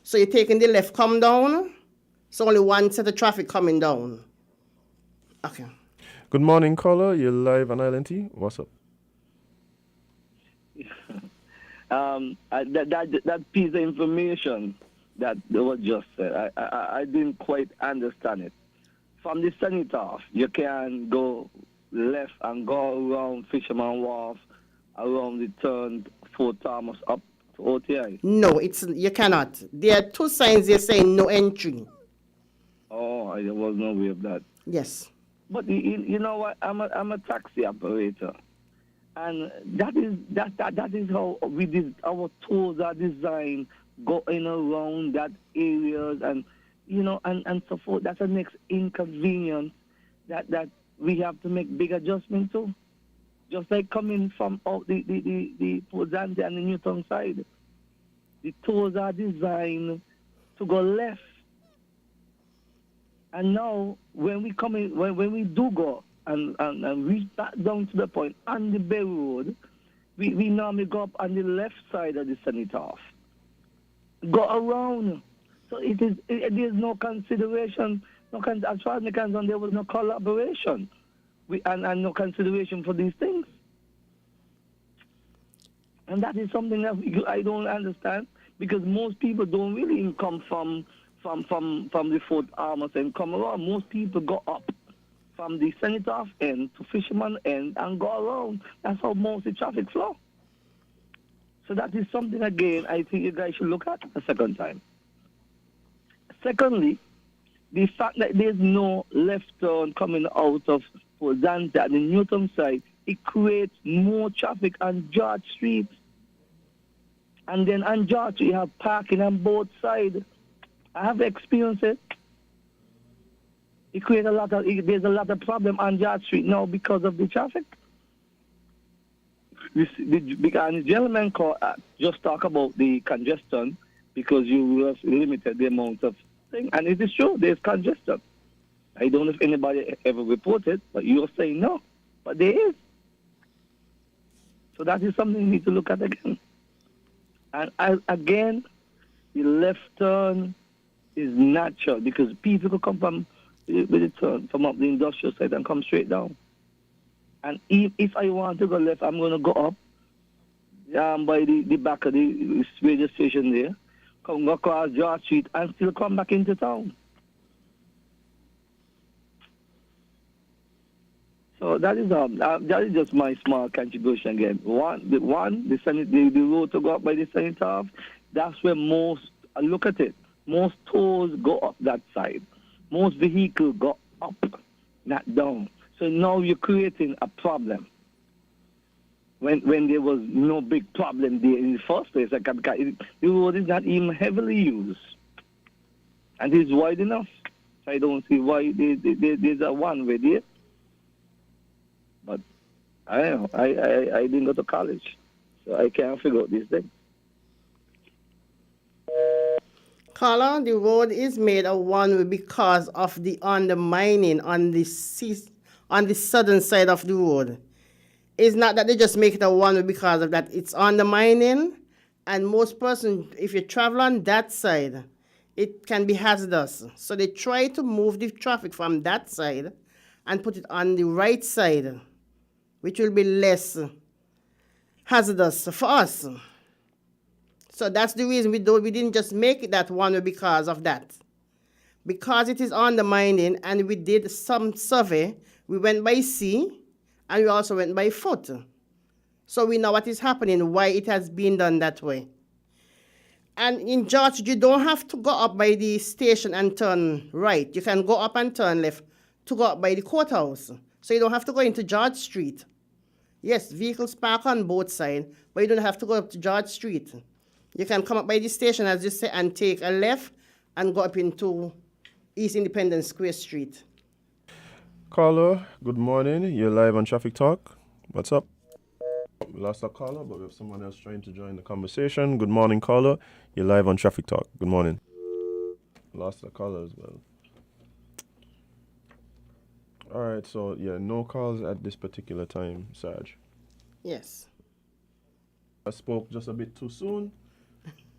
So you're taking the left, come down. So only one set of traffic coming down. Okay. Good morning, caller. You're live on Island T. What's up? That piece of information that was just said, I didn't quite understand it. From the Cenotaph, you can go left and go around Fisherman Wharf, around the turn Fort Thomas up to OTI. No, you cannot. There are two signs here saying no entry. No, I was no way of that. Yes. But you know what? I'm a taxi operator, and that is how our tours are designed, going around that areas and and so forth. That's the next inconvenience that we have to make big adjustments to. Just like coming from out the Port Zante and the Newton side, the tours are designed to go left. And now, when we come in, when we do go and reach back down to the point on the Bay Road, we normally go up on the left side of the Cenotaph. Go around. So there's no consideration. As far as I'm concerned, there was no collaboration and no consideration for these things. And that is something that I don't understand, because most people don't really come from the Fort Armors and come around. Most people go up from the Cenotaph end to Fisherman end and go around. That's how most of the traffic flow. So that is something, again, I think you guys should look at a second time. Secondly, the fact that there's no left turn coming out of Port Zante at the Newton side, it creates more traffic on George Street. And then on George, you have parking on both sides. I have experienced it. There's a lot of problem on George Street now because of the traffic. Because the gentleman just talk about the congestion because you have limited the amount of thing, and it is true, there's congestion. I don't know if anybody ever reported, but you're saying no, but there is. So that is something you need to look at again. And again, the left turn is natural because people could come from the turn from up the industrial side and come straight down. And if I want to go left, I'm going to go up by the back of the radio station there, go across George Street, and still come back into town. So that is just my small contribution again. The road to go up by the Cenotaph, that's where most, look at it, most tours go up that side. Most vehicles go up, not down. So now you're creating a problem. When there was no big problem there in the first place, the road is not even heavily used. And it's wide enough. So I don't see why there's a one-way there. But I don't know. I didn't go to college, so I can't figure out these things. Caller, the road is made a one-way because of the undermining on the southern side of the road. It's not that they just make it a one-way because of that. It's undermining, and most persons, if you travel on that side, it can be hazardous. So they try to move the traffic from that side and put it on the right side, which will be less hazardous for us. So that's the reason we didn't just make it that one way because of that. Because it is undermining, and we did some survey. We went by sea, and we also went by foot. So we know what is happening, why it has been done that way. And in George, you don't have to go up by the station and turn right. You can go up and turn left to go up by the courthouse. So you don't have to go into George Street. Yes, vehicles park on both sides, but you don't have to go up to George Street. You can come up by the station, as you say, and take a left and go up into East Independence Square Street. Caller, good morning. You're live on Traffic Talk. What's up? We lost our caller, but we have someone else trying to join the conversation. Good morning, caller. You're live on Traffic Talk. Good morning. Lost our caller as well. All right, so yeah, no calls at this particular time, Sarge. Yes. I spoke just a bit too soon.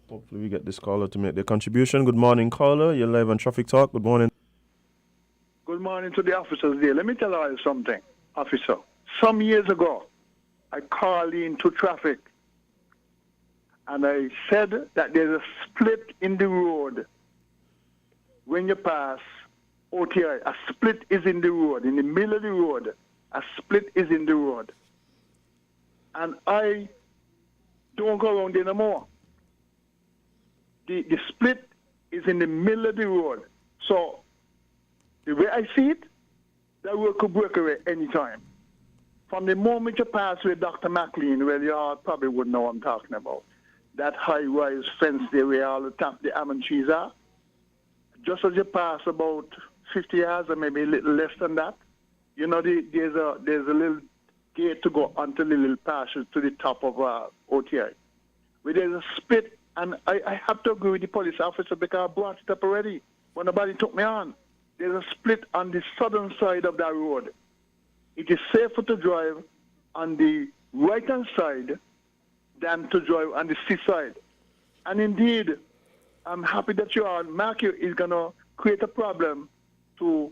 Hopefully we get this caller to make their contribution. Good morning, caller. You're live on Traffic Talk. Good morning. Good morning to the officers there. Let me tell you something, officer. Some years ago, I called into traffic, and I said that there's a split in the road when you pass OTI. A split is in the road, in the middle of the road. A split is in the road. And I don't go around there no more. The split is in the middle of the road. So The way I see it, that road could break away anytime. From the moment you pass with Dr. McLean, where you all probably would know what I'm talking about, that high-rise fence there where all the almond trees are, just as you pass about 50 yards or maybe a little less than that, you know, there's a little gate to go onto the little passage to the top of OTI. Where there's a split, and I have to agree with the police officer because I brought it up already when nobody took me on. There's a split on the southern side of that road. It is safer to drive on the right-hand side than to drive on the seaside. And indeed, I'm happy that you are. Matthew is going to create a problem for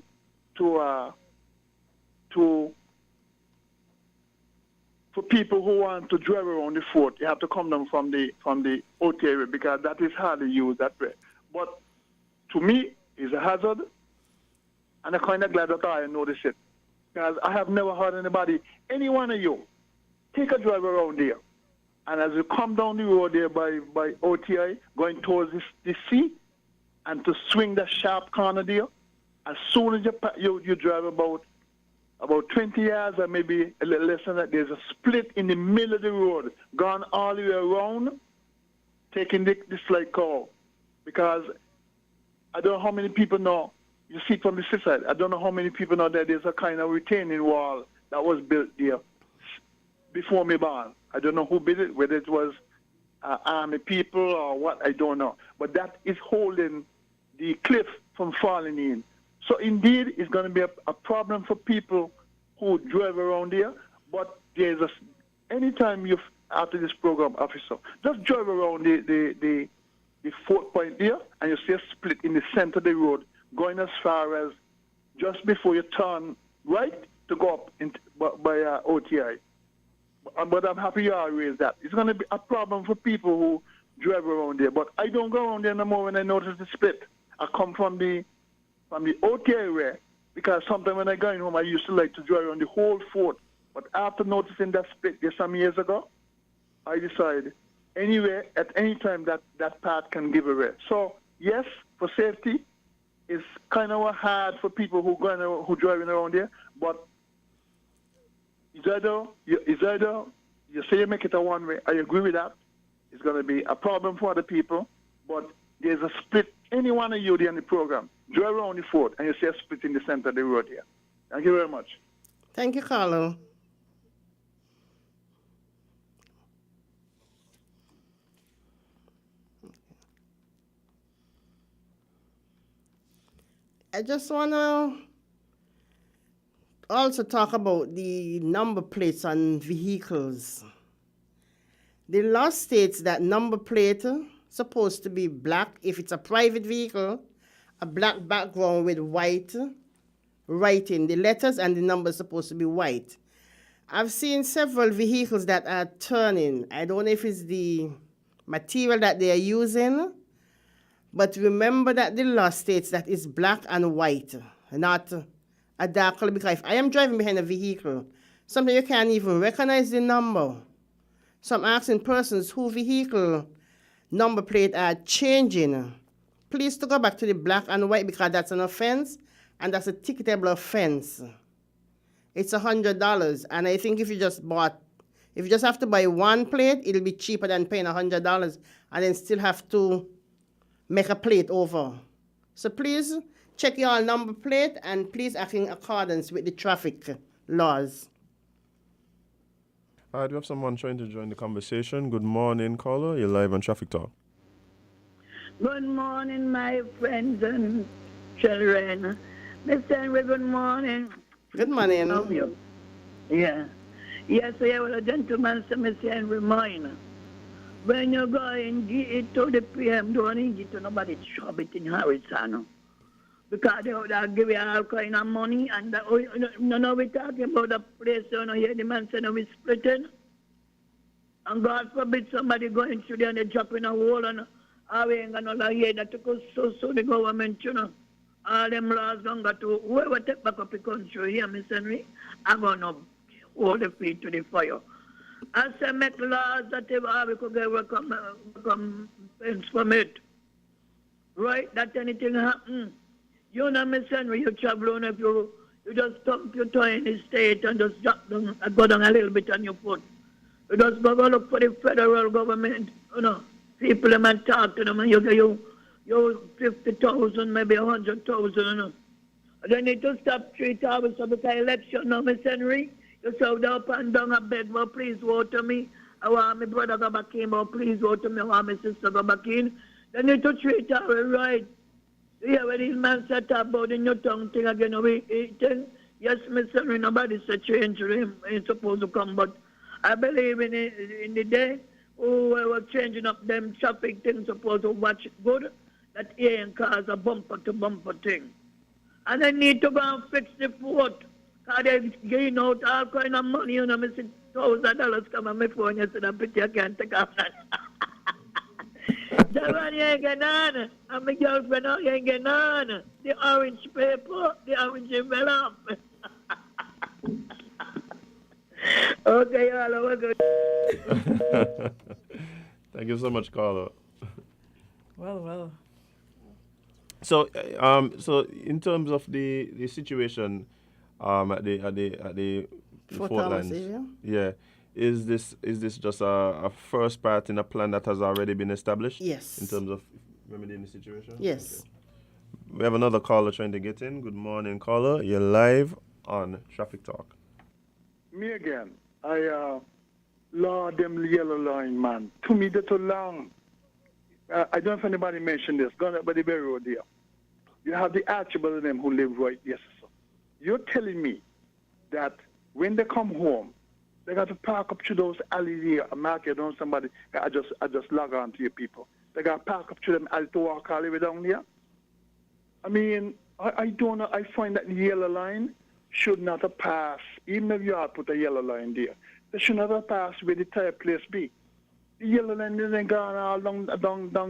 people who want to drive around the fort. You have to come down from the OT area because that is hardly used that way. But to me, it's a hazard, and I'm kind of glad that I noticed it. Because I have never heard anybody, any one of you, take a drive around there. And as you come down the road there by OTI, going towards the sea, and to swing the sharp corner there, as soon as you drive about 20 yards or maybe a little less than that, there's a split in the middle of the road, gone all the way around, taking the slight call. Because I don't know how many people know, you see it from the seaside, I don't know how many people know that there's a kind of retaining wall that was built there before me born. I don't know who built it, whether it was army people or what, I don't know. But that is holding the cliff from falling in. So indeed, it's going to be a problem for people who drive around here. But there's anytime you after this program, officer, just drive around the fourth point there, and you see a split in the center of the road, going as far as just before you turn right to go up by OTI. But I'm happy you all raised that. It's going to be a problem for people who drive around there. But I don't go around there no more when I notice the split. I come from the OTI area because sometimes when I go home, I used to like to drive around the whole fort. But after noticing that split there some years ago, I decided anyway, at any time that path can give away. So yes, for safety, it's kind of hard for people who driving around there. But it's either you say you make it a one-way. I agree with that. It's going to be a problem for other people. But there's a split. Any one of you there in the program, drive around the fort, and you see a split in the center of the road here. Thank you very much. Thank you, Carlo. I just want to also talk about the number plates on vehicles. The law states that number plate supposed to be black if it's a private vehicle, a black background with white writing. The letters and the numbers supposed to be white. I've seen several vehicles that are turning. I don't know if it's the material that they are using, but remember that the law states that it's black and white, not a dark color. Because if I am driving behind a vehicle, sometimes you can't even recognize the number. So I'm asking persons whose vehicle number plate are changing, please to go back to the black and white because that's an offense and that's a ticketable offense. It's $100, and I think if you just have to buy one plate, it'll be cheaper than paying $100 and then still have to make a plate over. So please check your number plate and please act in accordance with the traffic laws. Do we have someone trying to join the conversation? Good morning, caller. You're live on Traffic Talk. Good morning, my friends and children. Mr. Henry, good morning. Good morning. How are you? Yeah. Yes, I have a gentleman, Mr. Henry, mine. When you go and give it to the PM, don't give it to nobody shove it in Harrison. Because they'll give you all kind of money, and we're talking about the place, here the man said we're splitting. And God forbid somebody going through there and they drop in a hole, and we ain't got no here that goes so the government, all them laws don't got to, whoever take back up the country here, Miss Henry, I'm going to hold the feet to the fire. I say make laws that we could get recompense from it. Right? That anything happen, You know, Miss Henry, you travel on if you just stump your toe in the state and just drop down, go down a little bit on your foot. You just go look for the federal government, you know. People them and talk to them and you 50,000, maybe 100,000, you know. And they need to stop 3,000 of the election now, Miss Henry. You serve up and down a bed, well, please vote to me. I want my brother go back in, but please vote to me. I want my sister go back in. They need to treat her right. Yeah, when these men set up about the new tongue thing again, yes, Miss Henry, nobody said change him. He's supposed to come, but I believe in the day who were changing up them traffic things, supposed to watch it good, that he ain't cause a bumper to bumper thing. And they need to go and fix the fort. Because they gain out all kind of money, you know, I see $1,000 come on my phone yesterday, pity I can't take off that. That one you ain't getting on. And my girlfriend, oh, you ain't getting on. The orange paper, the orange envelope. Okay, all over good. Thank you so much, Carla. Well. So, so in terms of the situation, at the Fort Fort Thomas Lands, area? yeah, is this just a first part in a plan that has already been established? Yes. In terms of remedying the situation. Yes. Okay. We have another caller trying to get in. Good morning, caller. You're live on Traffic Talk. Me again. Law them yellow line, man. To me, that's too long. I don't know if anybody mentioned this. Gone up by the Bay Road there. You have the Archibald of them who live right there. So you're telling me that when they come home, they got to park up to those alleys here and mark it on somebody. I just log on to your people. They got to park up to them alleys to walk all the way down there. I mean, I don't know. I find that the yellow line should not have passed. Even if you had put a yellow line there, they should not have passed where the tire place be. The yellow line isn't gone all down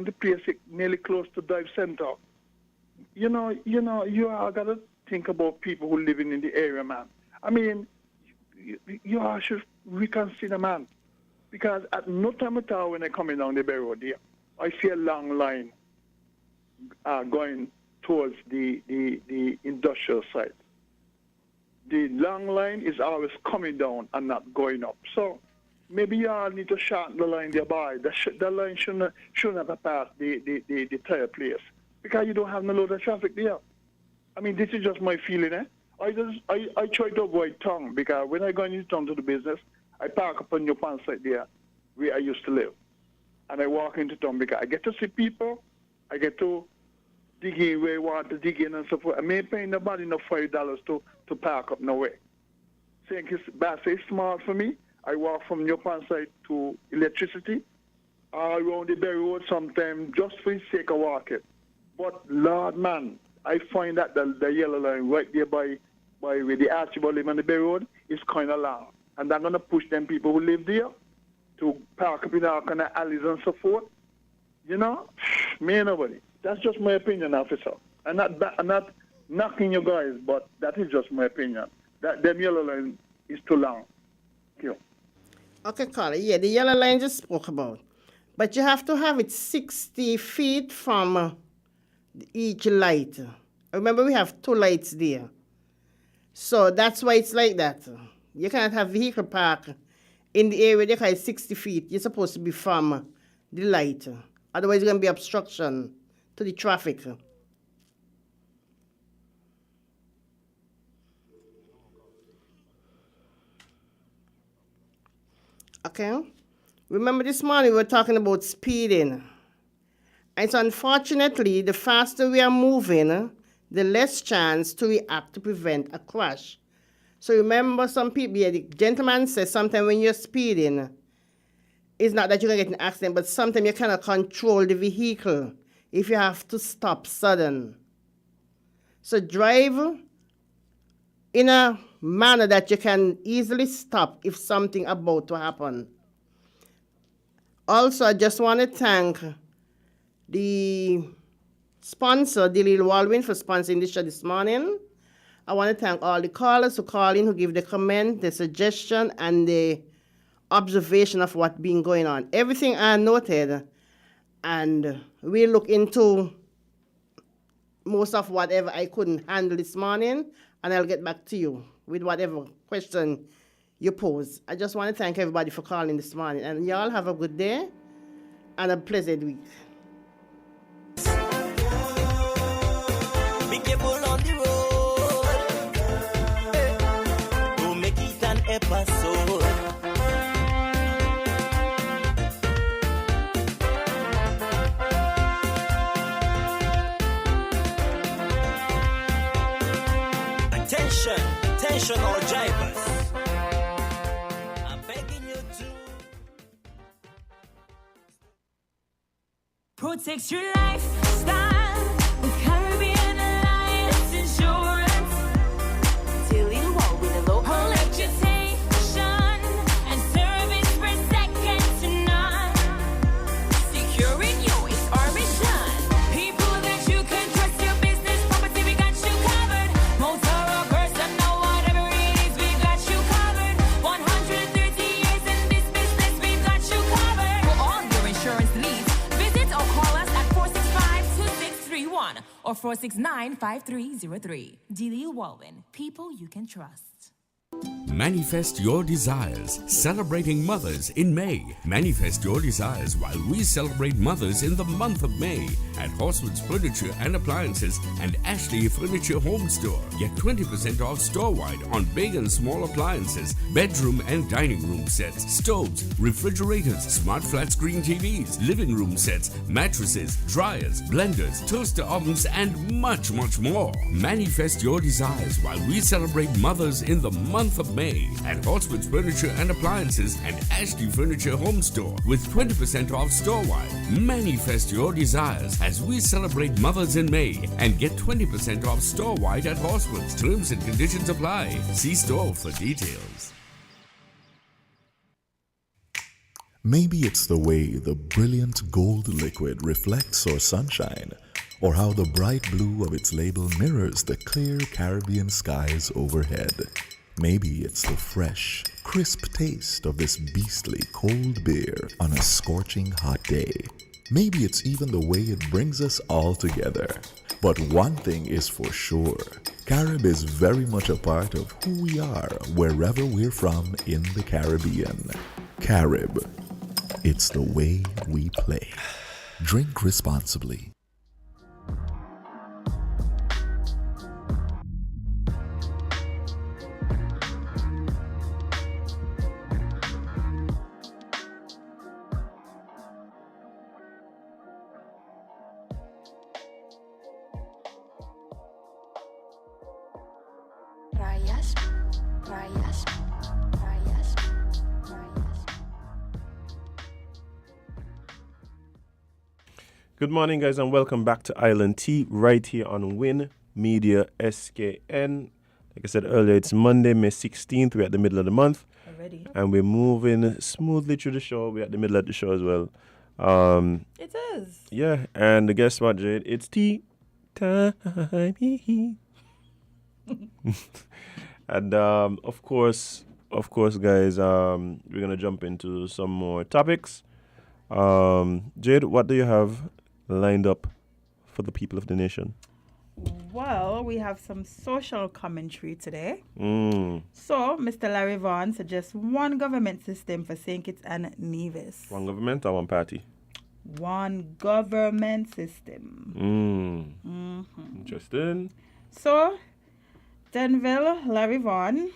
the place, nearly close to Dive Center. You know, you all got to think about people who living in the area, man. I mean, you all should reconsider, man. Because at no time at all when I coming down the Bay Road there, I see a long line going towards the industrial site. The long line is always coming down and not going up. So maybe you all need to shorten the line thereby. The line shouldn't have passed the tire place because you don't have no load of traffic there. I mean, this is just my feeling, eh? I try to avoid town because when I go into town to the business, I park up on your pan site there where I used to live. And I walk into town because I get to see people, I get to dig in where I want to dig in and so forth. I may pay nobody enough $5 to park up nowhere. Think it's small for me. I walk from your pan site to electricity, all around the Bay Road sometimes just for the sake of walking. But Lord man, I find that the yellow line right there by where the Archibald live on the Bay Road is kind of long. And I'm going to push them people who live there to park up in all kind of alleys and so forth. You know, me and nobody. That's just my opinion, officer. I'm not knocking you guys, but that is just my opinion. That them yellow line is too long. Thank you. Okay, Carla. Yeah, the yellow line just spoke about. But you have to have it 60 feet from each light. Remember, we have 2 lights there. So that's why it's like that. You cannot have vehicle park in the area because it's 60 feet. You're supposed to be from the light. Otherwise, it's going to be obstruction to the traffic. Okay? Remember this morning we were talking about speeding. And so unfortunately, the faster we are moving, the less chance to react to prevent a crash. So remember some people, yeah, the gentleman says sometimes when you're speeding, it's not that you're going to get an accident, but sometimes you cannot control the vehicle if you have to stop sudden. So drive in a manner that you can easily stop if something about to happen. Also, I just want to thank the sponsor, Dilil Walwin, for sponsoring this show this morning. I want to thank all the callers who call in, who give the comment, the suggestion, and the observation of what's been going on. Everything I noted, and we look into most of whatever I couldn't handle this morning, and I'll get back to you with whatever question you pose. I just want to thank everybody for calling this morning, and y'all have a good day and a pleasant week. Be careful on the road. Don't make it an episode. Attention all drivers. I'm begging you to Protect your lifestyle with Caribbean Alliance Insurance. Till you walk with a local reputation and service for second to none. Securing you is our mission. People that you can trust, your business, property, we got you covered. Motor or personal, whatever it is, we got you covered. 130 years in this business, we got you covered. For all your insurance needs, visit or call us at 465-2631 or 469-5303. Delia Walwyn, people you can trust. Manifest your desires, celebrating mothers in May. Manifest your desires while we celebrate mothers in the month of May at Horsewood's Furniture and Appliances and Ashley Furniture Home Store. Get 20% off store-wide on big and small appliances, bedroom and dining room sets, stoves, refrigerators, smart flat screen TVs, living room sets, mattresses, dryers, blenders, toaster ovens, and much, much more. Manifest your desires while we celebrate mothers in the month of May at Horsewood's Furniture and Appliances and Ashley Furniture Home Store with 20% off store-wide. Manifest your desires as we celebrate mothers in May and get 20% off store-wide at Horsewood's. Terms and conditions apply. See store for details. Maybe it's the way the brilliant gold liquid reflects our sunshine, or how the bright blue of its label mirrors the clear Caribbean skies overhead. Maybe it's the fresh, crisp taste of this beastly cold beer on a scorching hot day. Maybe it's even the way it brings us all together. But one thing is for sure, Carib is very much a part of who we are wherever we're from in the Caribbean. Carib, it's the way we play. Drink responsibly. Good morning, guys, and welcome back to Island Tea right here on Win Media SKN. Like I said earlier, it's Monday, May 16th. We're at the middle of the month. Already. And we're moving smoothly through the show. We're at the middle of the show as well. It is. Yeah, and guess what, Jade? It's tea time. And of course, guys, we're going to jump into some more topics. Jade, what do you have lined up for the people of the nation? Well, we have some social commentary today. So, Mr. Larry Vaughan suggests one government system for St. Kitts and Nevis. one government or one party? One government system. Interesting. So, Denville Larry Vaughan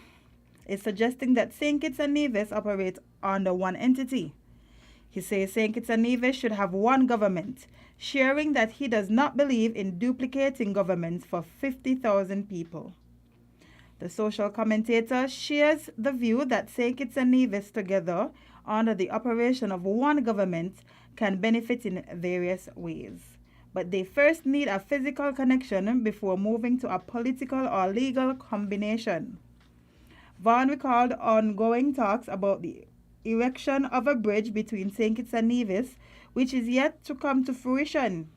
is suggesting that St. Kitts and Nevis operate under one entity. He says St. Kitts and Nevis should have one government, sharing that he does not believe in duplicating governments for 50,000 people. The social commentator shares the view that St. Kitts and Nevis together under the operation of one government can benefit in various ways. But they first need a physical connection before moving to a political or legal combination. Vaughan recalled ongoing talks about the erection of a bridge between St. Kitts and Nevis, which is yet to come to fruition.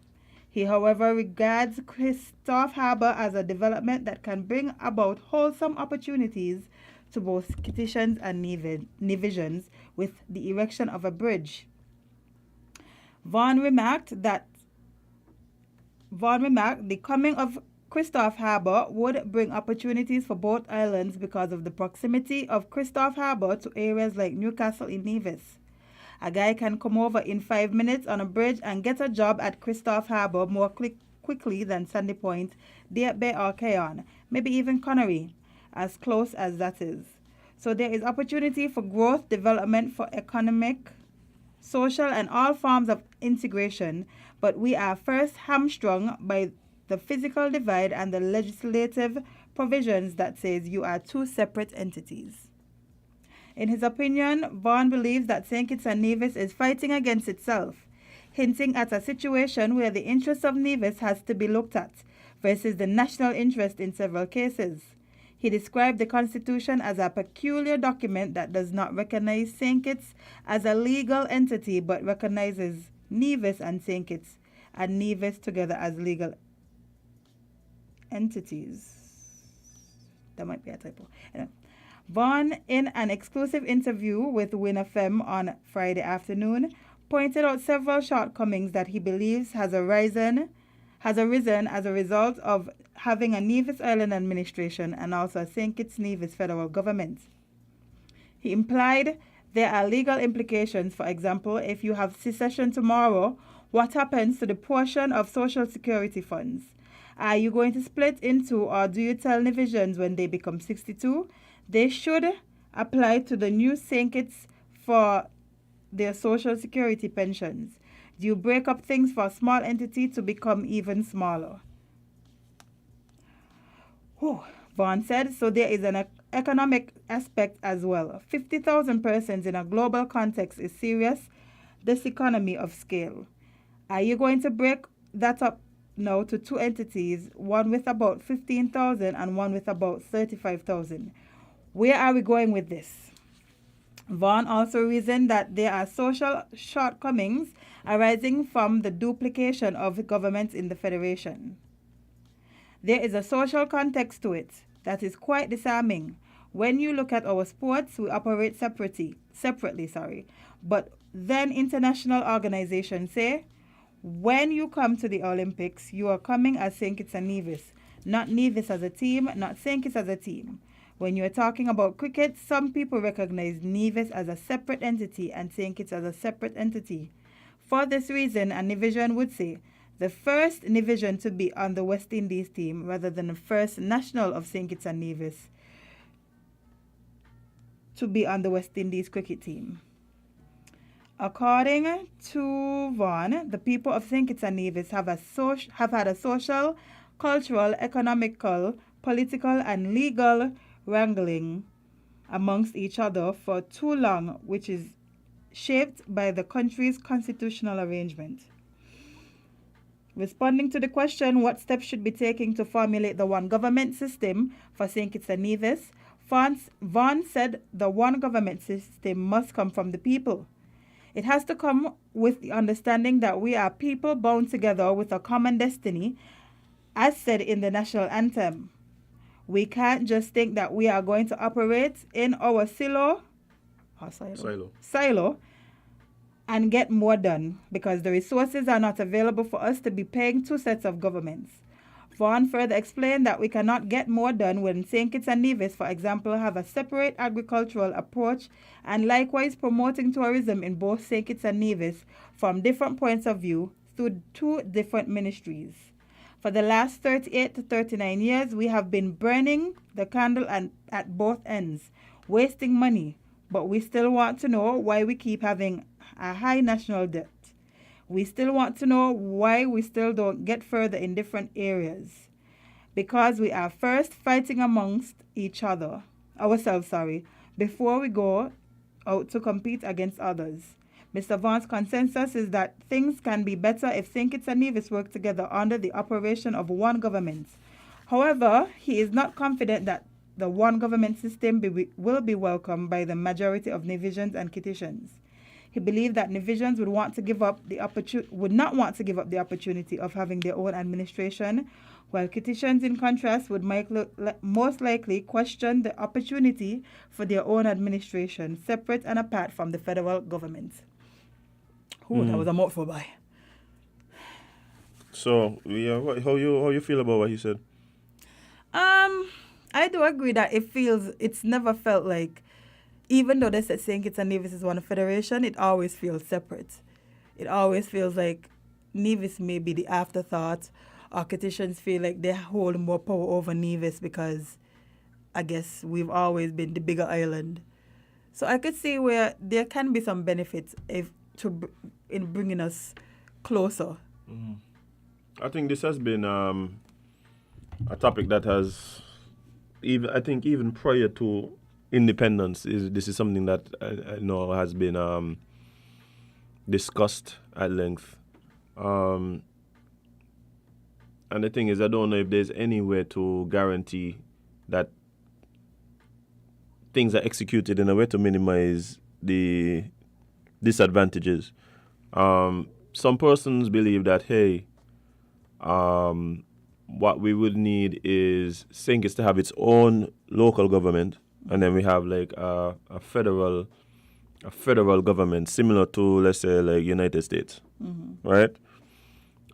He, however, regards Christophe Harbour as a development that can bring about wholesome opportunities to both Kittitians and Nevisians with the erection of a bridge. Vaughan remarked that Vaughan remarked the coming of Christophe Harbour would bring opportunities for both islands because of the proximity of Christophe Harbour to areas like Newcastle in Nevis. A guy can come over in 5 minutes on a bridge and get a job at Christophe Harbour more quickly than Sandy Point, Deep Bay or Keon, maybe even Connery, as close as that is. So there is opportunity for growth, development, for economic, social and all forms of integration, but we are first hamstrung by the physical divide and the legislative provisions that says you are two separate entities. In his opinion, Vaughan believes that St. Kitts and Nevis is fighting against itself, hinting at a situation where the interest of Nevis has to be looked at versus the national interest in several cases. He described the Constitution as a peculiar document that does not recognize St. Kitts as a legal entity but recognizes Nevis and St. Kitts and Nevis together as legal entities. That might be a typo. Vaughan, in an exclusive interview with Win FM on Friday afternoon, pointed out several shortcomings that he believes has arisen as a result of having a Nevis Island administration and also a St. Kitts Nevis federal government. He implied there are legal implications. For example, if you have secession tomorrow, what happens to the portion of Social Security funds? Are you going to split into, or do you tell Nevisians when they become 62? They should apply to the new St. Kitts for their Social Security pensions. Do you break up things for a small entity to become even smaller? Vaughan said, so there is an economic aspect as well. 50,000 persons in a global context is serious diseconomy of scale. Are you going to break that up now to two entities, one with about 15,000 and one with about 35,000? Where are we going with this? Vaughan also reasoned that there are social shortcomings arising from the duplication of governments in the Federation. There is a social context to it that is quite disarming. When you look at our sports, we operate separately, but then international organizations say, when you come to the Olympics, you are coming as St. Kitts and Nevis, not Nevis as a team, not St. Kitts as a team. When you are talking about cricket, some people recognize Nevis as a separate entity and St. Kitts as a separate entity. For this reason, a Nevisian would say, the first Nevisian to be on the West Indies team rather than the first national of St. Kitts and Nevis to be on the West Indies cricket team. According to Vaughan, the people of St. Kitts and Nevis have had a social, cultural, economical, political and legal wrangling amongst each other for too long, which is shaped by the country's constitutional arrangement. Responding to the question what steps should be taken to formulate the one government system for St. Kitts and Nevis, Vaughan said the one government system must come from the people. It has to come with the understanding that we are people bound together with a common destiny, as said in the national anthem. We can't just think that we are going to operate in our silo and get more done because the resources are not available for us to be paying two sets of governments. Vaughan further explained that we cannot get more done when St. Kitts and Nevis, for example, have a separate agricultural approach and likewise promoting tourism in both St. Kitts and Nevis from different points of view through two different ministries. For the last 38 to 39 years, we have been burning the candle at both ends, wasting money, but we still want to know why we keep having a high national debt. We still want to know why we still don't get further in different areas. Because we are first fighting amongst ourselves, before we go out to compete against others. Mr. Vaughan's consensus is that things can be better if St. Kitts and Nevis work together under the operation of one government. However, he is not confident that the one government system will be welcomed by the majority of Nevisians and Kittitians. He believed that Nevisians would not want to give up the opportunity of having their own administration, while Kittitians, in contrast, would most likely question the opportunity for their own administration, separate and apart from the federal government. That was a mouthful, boy. So yeah, how you feel about what he said? I do agree that it's never felt like, even though they said St. Kitts and Nevis is one federation, it always feels separate. It always feels like Nevis may be the afterthought. Architects feel like they hold more power over Nevis because I guess we've always been the bigger island. So I could see where there can be some benefits in bringing us closer. I think this has been a topic that has even prior to independence this is something that I know has been discussed at length. And the thing is, I don't know if there's any way to guarantee that things are executed in a way to minimize the disadvantages. Some persons believe that, hey, what we would need is St. Kitts to have its own local government, and then we have like a federal government similar to, let's say, like United States, right?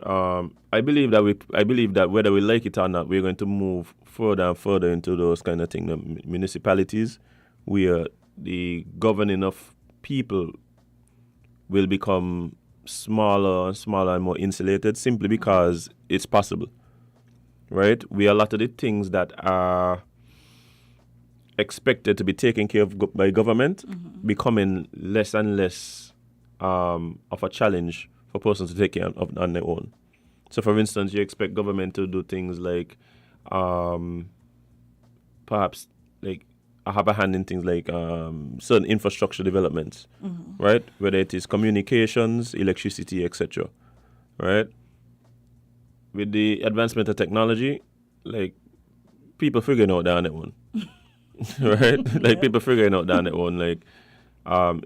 I believe that whether we like it or not, we're going to move further and further into those kind of things. The municipalities, where the governing of people will become smaller and smaller and more insulated, simply because it's possible, right? A lot of the things that are expected to be taken care of by government becoming less and less of a challenge for persons to take care of on their own. So, for instance, you expect government to do things like perhaps like have a hand in things like certain infrastructure developments, right? Whether it is communications, electricity, etc., right? With the advancement of technology, like people figuring out that on their own, right? Like people figuring out that on their own, like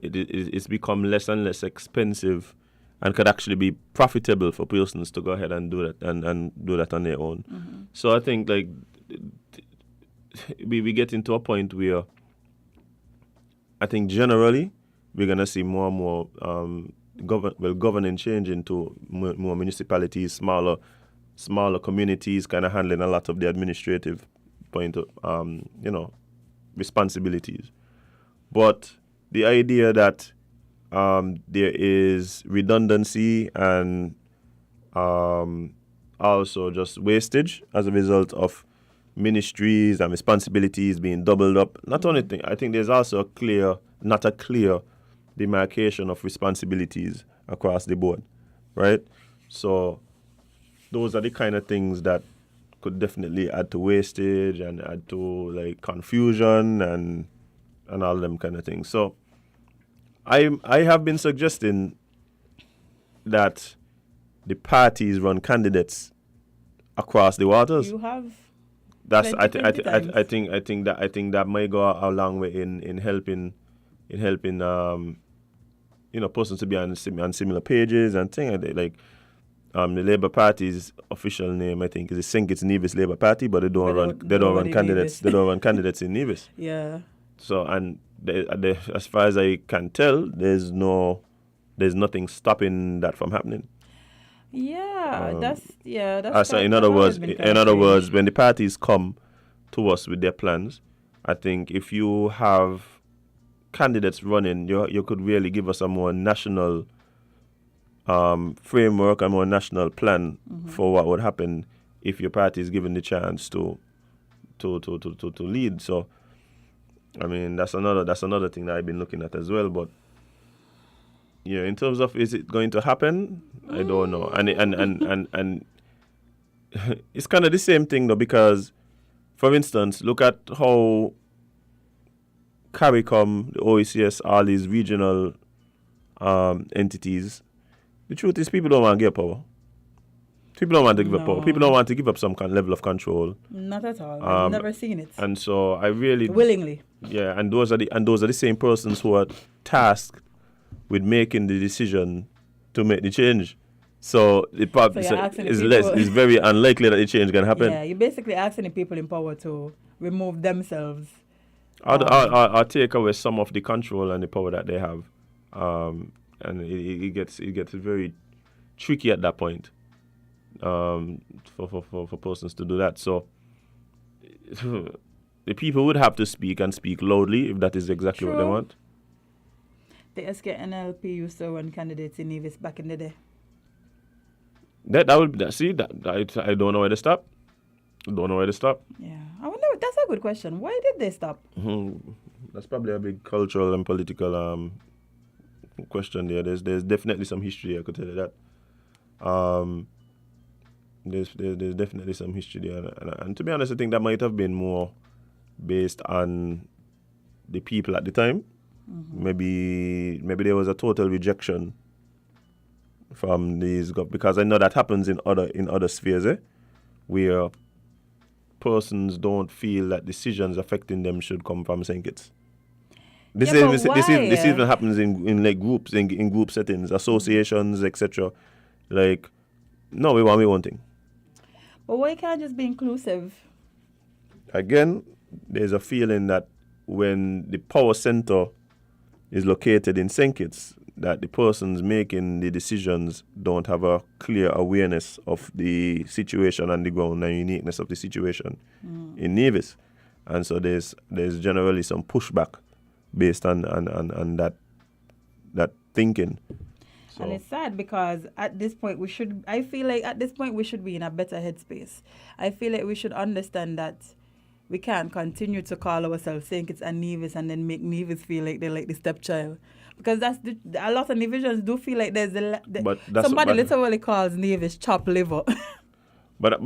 it's become less and less expensive and could actually be profitable for persons to go ahead and do that and do that on their own. So I think like we get into a point where I think generally we're gonna see more and more governing change into more municipalities, smaller communities, kind of handling a lot of the administrative point of responsibilities. But the idea that there is redundancy and also just wastage as a result of ministries and responsibilities being doubled up. I think there's also not a clear demarcation of responsibilities across the board, right? So those are the kind of things that could definitely add to wastage and add to like confusion and all them kind of things. So I have been suggesting that the parties run candidates across the waters. You have. That's I think that might go a long way in helping persons to be on similar pages and things like the Labour Party's official name I think is the St. Kitts Nevis Labour Party, but they don't run candidates. They don't run candidates in Nevis. Yeah. So and as far as I can tell, there's nothing stopping that from happening. That's in other words, when the parties come to us with their plans, I think if you have candidates running, you could really give us a more national framework, a more national plan for what would happen if your party is given the chance to lead. So, I mean, that's another thing that I've been looking at as well. But yeah, in terms of is it going to happen, I don't know. And it's kind of the same thing though, because, for instance, look at how CARICOM, the OECS, all these regional entities. The truth is, people don't want to give power. People don't want to give up power. People don't want to give up some kind of level of control. Not at all. I've never seen it. And so I really willingly. Yeah, and those are the same persons who are tasked with making the decision to make the change. So it's very unlikely that the change can happen. Yeah, you're basically asking the people in power to remove themselves. Or take away some of the control and the power that they have. And it gets very tricky at that point. for persons to do that. So the people would have to speak and speak loudly if that is exactly what they True. want. The SKNLP used to run candidates in Nevis back in the day. That would I don't know where to stop. Don't know where to stop. Yeah. I wonder, that's a good question. Why did they stop? That's probably a big cultural and political question there. There's definitely some history, I could tell you that. There's definitely some history there. And to be honest, I think that might have been more based on the people at the time. Maybe there was a total rejection from these because I know that happens in other spheres, where persons don't feel that decisions affecting them should come from St. Kitts. This even happens in like groups, in group settings, associations, etc. Like, no, we want one thing. But why can't just be inclusive? Again, there's a feeling that when the power center is located in St. Kitts, that the persons making the decisions don't have a clear awareness of the situation on the ground and uniqueness of the situation in Nevis. And so there's generally some pushback based on that thinking. So. And it's sad because at this point I feel like at this point we should be in a better headspace. I feel like we should understand that we can't continue to call ourselves St. Kitts and Nevis and then make Nevis feel like they're like the stepchild. Because that's a lot of Nevisians do feel like there's somebody literally calls Nevis chopped liver. But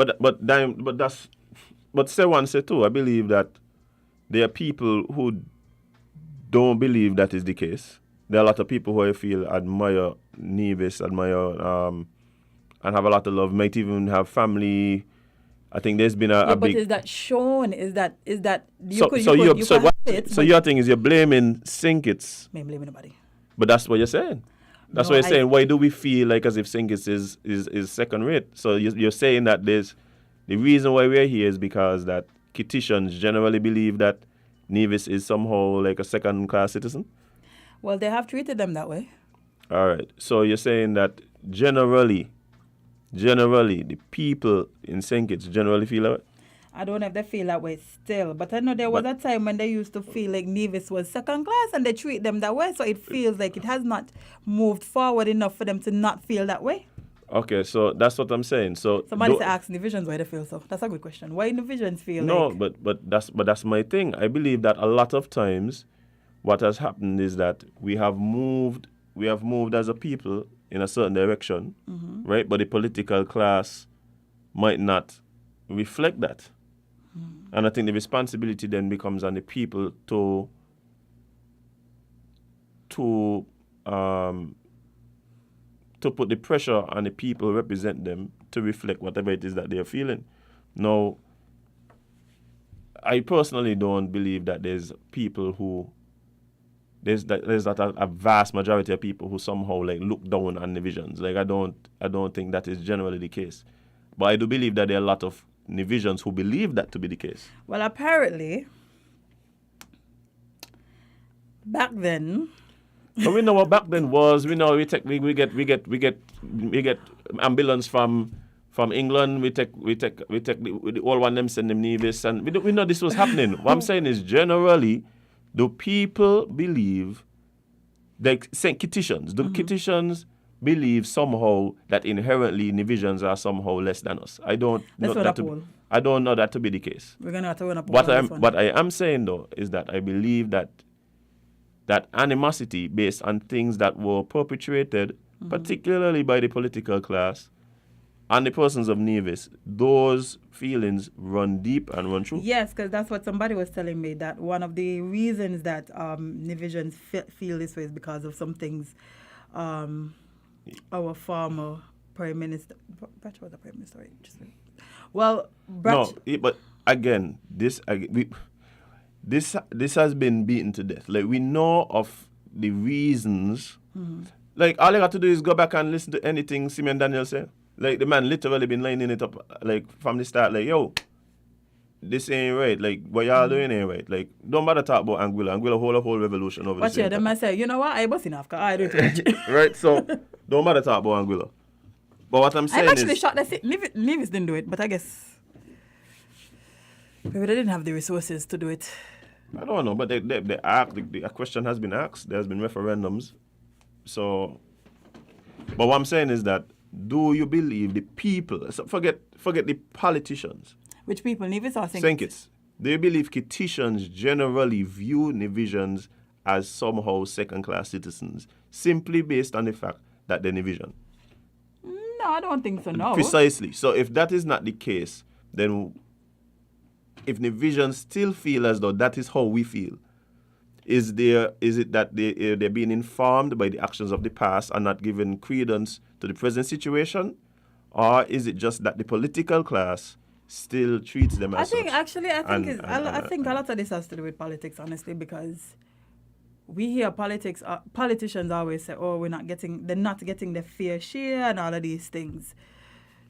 say one, say two. I believe that there are people who don't believe that is the case. There are a lot of people who I feel admire Nevis, and have a lot of love. Might even have family. I think there's been a big. But is that shown? Is that your thing is you're blaming St. Kitts. I'm blaming nobody. But that's what you're saying. That's what you're saying. Why do we feel like as if St. Kitts is second rate? So you're saying that the reason why we're here is because that Kittitians generally believe that Nevis is somehow like a second-class citizen? Well, they have treated them that way. All right. So you're saying that generally, the people in St. Kitts generally feel that way? I don't know if they feel that way still, but I know there was a time when they used to feel like Nevis was second class and they treat them that way, so it feels like it has not moved forward enough for them to not feel that way. Okay, so that's what I'm saying. So somebody ask Divisions why they feel so. That's a good question. Why Divisions feel like... No, but that's my thing. I believe that a lot of times what has happened is that we have moved as a people in a certain direction, right? But the political class might not reflect that. And I think the responsibility then becomes on the people to put the pressure on the people who represent them to reflect whatever it is that they are feeling. Now, I personally don't believe that there's people who there's a vast majority of people who somehow like look down on Nevisians. Like I don't think that is generally the case. But I do believe that there are a lot of Nevisians who believe that to be the case. Well, apparently, back then. But we know what back then was. We know we get ambulance from England. We take the all one them send them Nevis, and we know this was happening. What I'm saying is generally, the people believe, like St. Kittitians, Kittitians believe somehow that inherently Nevisians are somehow less than us. I don't know that to be the case. We're gonna have to run a poll on this one. What I am saying though is that I believe that animosity based on things that were perpetrated, particularly by the political class and the persons of Nevis, those feelings run deep and run true. Yes, because that's what somebody was telling me, that one of the reasons that Nevisians feel this way is because of some things our former Prime Minister... Bratch was the Prime Minister, right? Well, Bratch... No, but again, this has been beaten to death. Like, we know of the reasons. Like, all you got to do is go back and listen to anything Simeon Daniel said. Like, the man literally been lining it up, like, from the start. Like, yo, this ain't right. Like, what y'all doing ain't right. Like, don't bother talk about Anguilla. Anguilla hold a whole revolution over this. But yeah, them I say, you know what? I bust enough, because I do it. Right? So, don't bother talk about Anguilla. But what I'm saying I'm actually is, shocked that Nevis didn't do it, but I guess maybe they didn't have the resources to do it. I don't know, but the question has been asked. There's been referendums. So, but what I'm saying is that, do you believe the people, so forget the politicians, Which people, Nevis or St. St. Kitts, do you believe Kittitians generally view Nevisians as somehow second-class citizens, simply based on the fact that they're Nevisian? No, I don't think so, no. Precisely. So if that is not the case, then if Nevisians still feel as though that is how we feel, is it that they're being informed by the actions of the past and not giving credence to the present situation? Or is it just that the political class still treats them as such? I think a lot of this has to do with politics, honestly, because we hear politicians always say, oh, they're not getting the fair share and all of these things.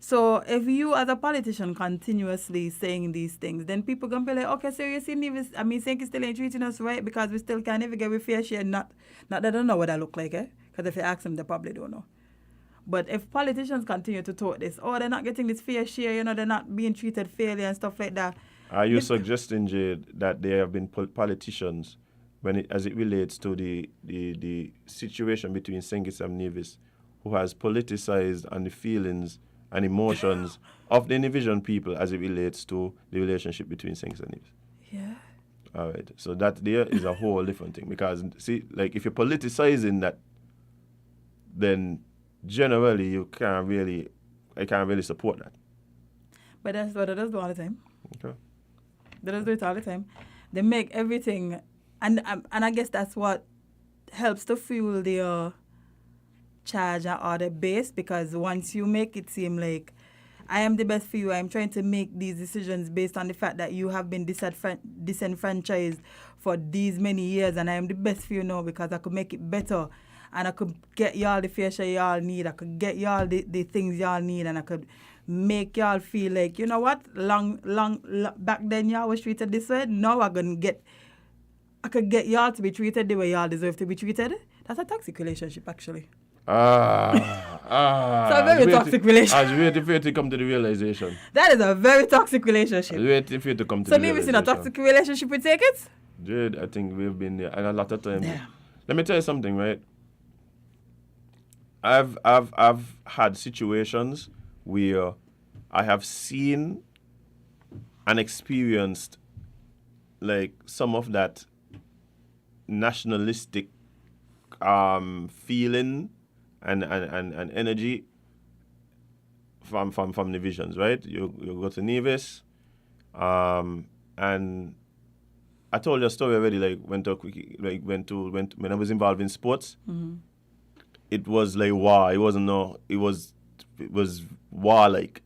So if you as a politician continuously saying these things, then people gonna be like, okay, so you see St. Kitts still ain't treating us right because we still can't even get a fair share. Not that they don't know what that look like, because if you ask them, they probably don't know. But if politicians continue to talk this, oh, they're not getting this fair share, they're not being treated fairly and stuff like that. Are you suggesting, Jade, that there have been politicians as it relates to the situation between St. Kitts and Nevis, who has politicized on the feelings and emotions of the Nevisian people as it relates to the relationship between St. Kitts and Nevis? Yeah. All right. So that there is a whole different thing, because, see, like, if you're politicizing that, then generally I can't really support that. But that's what others do all the time. Okay. They just do it all the time. They make everything, and I guess that's what helps to fuel their charge or the base, because once you make it seem like I am the best for you, I'm trying to make these decisions based on the fact that you have been disenfranchised for these many years, and I am the best for you now because I could make it better, and I could get y'all the fair share y'all need, I could get y'all the things y'all need, and I could make y'all feel like, you know what, long back then y'all was treated this way, now I could get y'all to be treated the way y'all deserve to be treated. That's a toxic relationship, actually. It's a very toxic relationship. I was waiting for you to come to the realization. That is a very toxic relationship. I was waiting for you to come to the realization. So maybe it's in a toxic relationship with St. Kitts? Jade, I think we've been there, and a lot of times. Yeah. Let me tell you something, right? I've had situations where I have seen and experienced like some of that nationalistic feeling and energy from Nevisians, right? You go to Nevis, and I told you a story already. Like when I was involved in sports, it was like wow. It was wow, like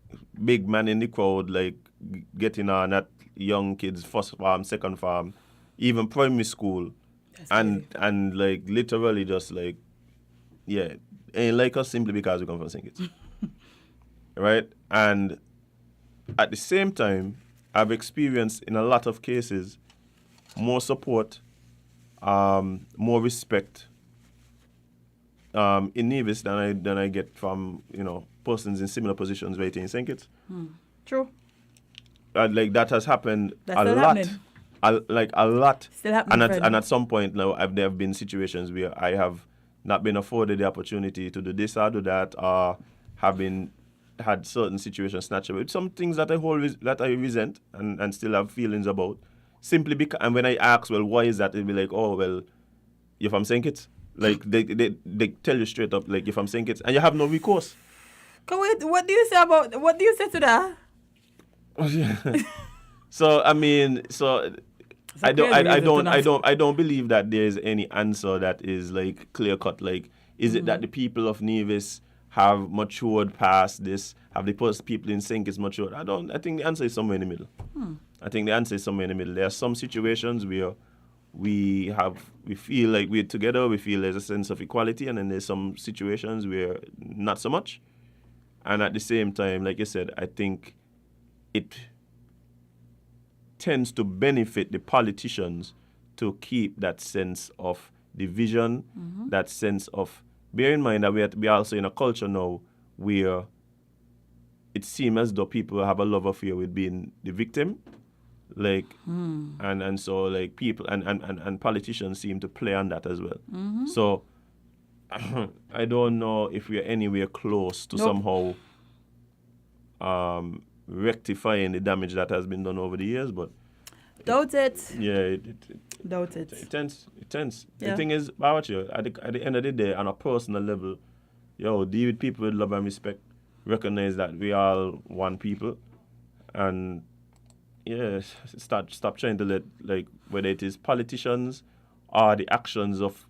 big man in the crowd, like getting on at young kids, first farm, second farm, even primary school, and like literally just like, yeah, ain't like us simply because we come from St. Kitts. Right? And at the same time, I've experienced in a lot of cases more support, more respect in Nevis than I get from, persons in similar positions right in St. Kitts. True. Like that has happened That's a still lot. happening. A lot. Still happening, And at some point now, there have been situations where I have not been afforded the opportunity to do this or do that, or had certain situations snatched away. Some things that I resent and still have feelings about. Simply because, and when I ask, well, why is that? It'll be like, oh, well, you're from St. Kitts. Like, they tell you straight up, like, you're from St. Kitts, and you have no recourse. What do you say to that? So I mean, I don't believe that there's any answer that is like clear cut. Like, is it that the people of Nevis have matured past this? Have the people in St. Kitts matured? I think the answer is somewhere in the middle. I think the answer is somewhere in the middle. There are some situations where we feel like we're together, we feel there's a sense of equality, and then there's some situations where not so much. And at the same time, like you said, I think it tends to benefit the politicians to keep that sense of division, that sense of, bear in mind that we're also in a culture now where it seems as though people have a love affair with being the victim. Like, and so like people and politicians seem to play on that as well. So I don't know if we're anywhere close to somehow rectifying the damage that has been done over the years, but doubt it. Yeah, Doubt it. It tends. Yeah. The thing is, about you, at the end of the day, on a personal level, deal with people with love and respect. Recognize that we are one people, and stop trying to let, like, whether it is politicians or the actions of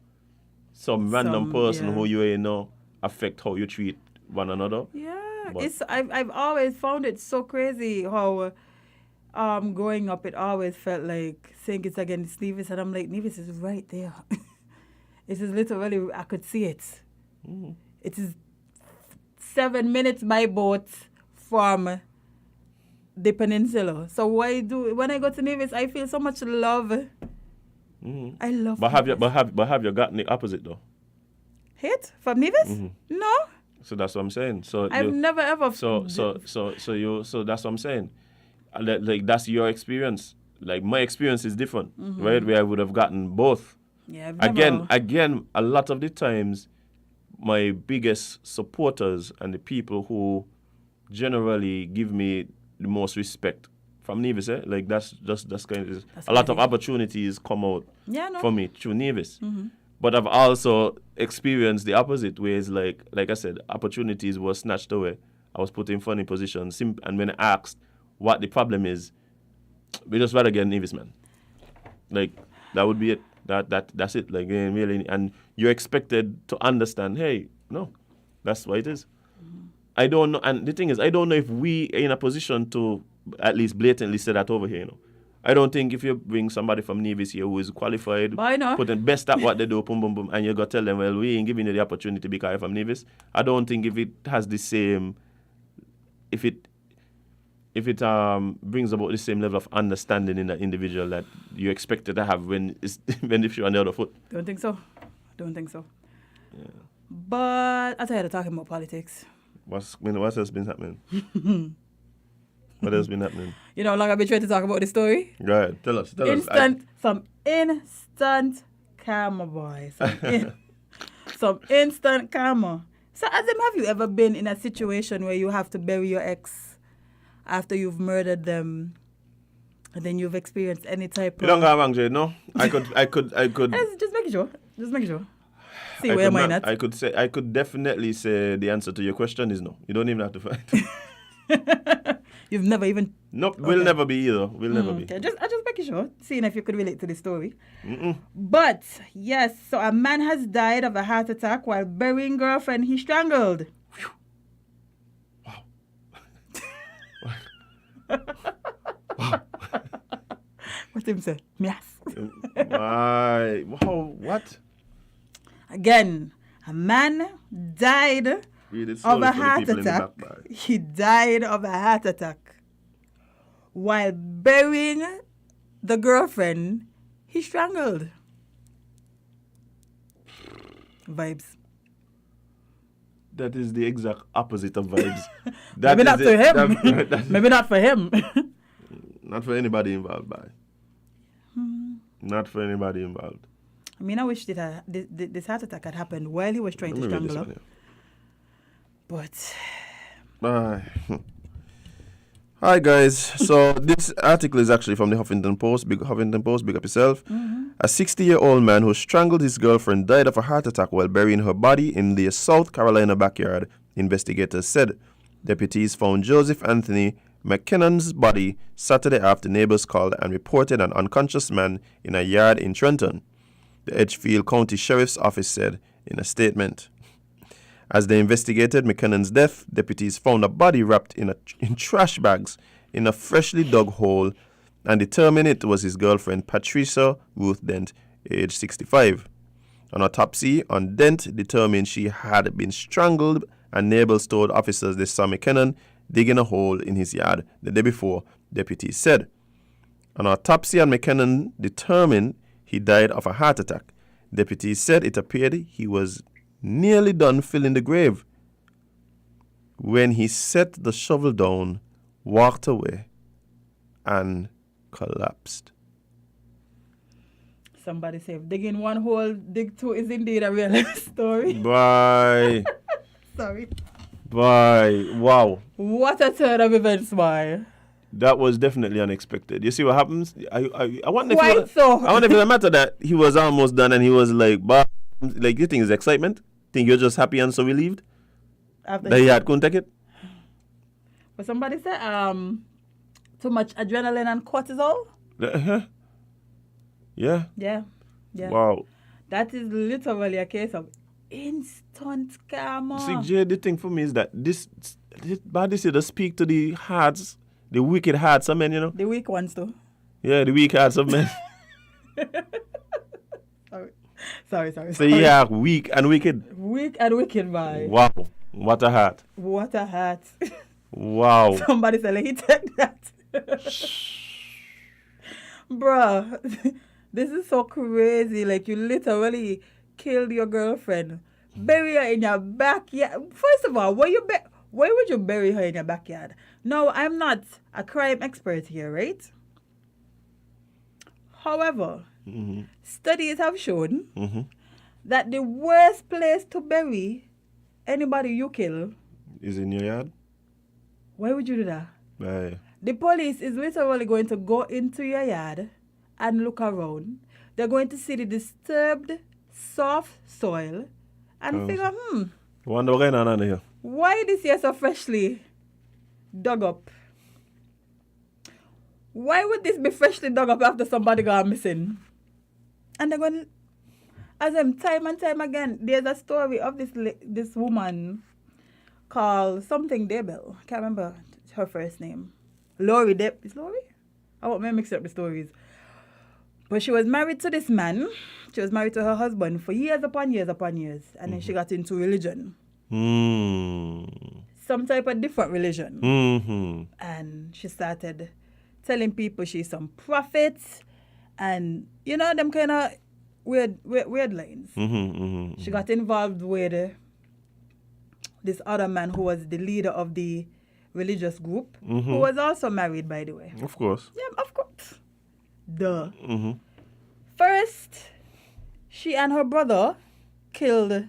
some random person who you know affect how you treat one another. Yeah, But I've always found it so crazy how growing up it always felt like saying it's against Nevis, and I'm like, Nevis is right there. It is literally, I could see it. It is 7 minutes by boat from the peninsula. So when I go to Nevis, I feel so much love. I love. But have you gotten the opposite though? Hate from Nevis? No. So that's what I'm saying. So I've never ever. So that's what I'm saying. Like that's your experience. Like my experience is different, right? Where I would have gotten both. Yeah. Again, a lot of the times, my biggest supporters and the people who generally give me the most respect from Nevis, like that's kind of a lot of opportunities come out for me through Nevis. But I've also experienced the opposite ways, like I said, opportunities were snatched away. I was put in funny positions, and when asked what the problem is, we just rather get Nevis, man. Like that would be it. That's it. Like really, and you're expected to understand. Hey, no, that's what it is. I don't know, and the thing is, I don't know if we are in a position to at least blatantly say that over here. I don't think if you bring somebody from Nevis here who is qualified, putting best at what they do, boom, boom, boom, and you got to tell them, well, we ain't giving you the opportunity because you're from Nevis. I don't think if it has the same, if it brings about the same level of understanding in the individual that you expected to have when if you're on the other foot. Don't think so. Yeah. But I'm tired of talking about politics. What else been happening? What else been happening? You know how long I've been trying to talk about this story? Go ahead. Tell us. Some instant karma, boy. Some instant karma. So, Azim, have you ever been in a situation where you have to bury your ex after you've murdered them, and then you've experienced any type of... You don't go wrong, Jay, no? I could... Just making sure. See where am I not? I could definitely say the answer to your question is no. You don't even have to fight. You've never even... Nope, okay. We'll never be either. Never be. Okay. I just making sure, seeing if you could relate to the story. But, yes, so a man has died of a heart attack while burying girlfriend he strangled. Wow. What's him say? Yes. Wow, what? Again, a man died of a heart attack. He died of a heart attack while burying the girlfriend he strangled. Vibes. That is the exact opposite of vibes. Maybe not to him. Maybe not for him. Not for anybody involved, Not for anybody involved. I mean, I wish that this heart attack had happened while he was trying to strangle her. But... Hi, guys. So this article is actually from the Huffington Post. Big up yourself. A 60-year-old man who strangled his girlfriend died of a heart attack while burying her body in their South Carolina backyard, investigators said. Deputies found Joseph Anthony McKinnon's body Saturday after neighbors called and reported an unconscious man in a yard in Trenton, the Edgefield County Sheriff's Office said in a statement. As they investigated McKinnon's death, deputies found a body wrapped in trash bags in a freshly dug hole and determined it was his girlfriend Patricia Ruth Dent, age 65. An autopsy on Dent determined she had been strangled, and neighbors told officers they saw McKinnon digging a hole in his yard the day before, deputies said. An autopsy on McKinnon determined he died of a heart attack. Deputies said it appeared he was nearly done filling the grave. when he set the shovel down, walked away, and collapsed. Somebody said, digging one hole, dig two is indeed a real life story. Bye. Sorry. Bye. Wow. What a turn of events, boy. That was definitely unexpected. You see what happens? I wonder Quite if so. I wonder if it matter that he was almost done and he was like, bah, like you think it's excitement? Think you're just happy and so relieved? After That he had couldn't take it? But somebody said, too much adrenaline and cortisol. Uh-huh. Yeah. Yeah. Yeah. Wow. That is literally a case of instant karma. See, Jay, the thing for me is that this body does speak to the hearts, the wicked hearts of men, you know? The weak ones too. Yeah, the weak hearts of men. Sorry. So yeah, weak and wicked. Weak and wicked, boy. Wow. What a heart. What a hat. Wow. Somebody said, like, he take that. Bruh, this is so crazy. Like, you literally killed your girlfriend. Bury her in your backyard. First of all, why would you bury her in your backyard? No, I'm not a crime expert here, right? However, studies have shown that the worst place to bury anybody you kill is in your yard? Why would you do that? Aye. The police is literally going to go into your yard and look around. They're going to see the disturbed, soft soil and figure, Wonder what's going on here. why this here so freshly dug up? Why would this be freshly dug up after somebody got missing? And they're going, as them time and time again, there's a story of this woman called something Debel. Can't remember her first name. Lori Depp. Is Lori? I won't mix up the stories. But she was married to this man. She was married to her husband for years upon years upon years. And then she got into religion. Some type of different religion. And she started telling people she's some prophet. And, you know, them kind of weird lines. She got involved with this other man who was the leader of the religious group, who was also married, by the way. Of course. Yeah, of course. Duh. First, she and her brother killed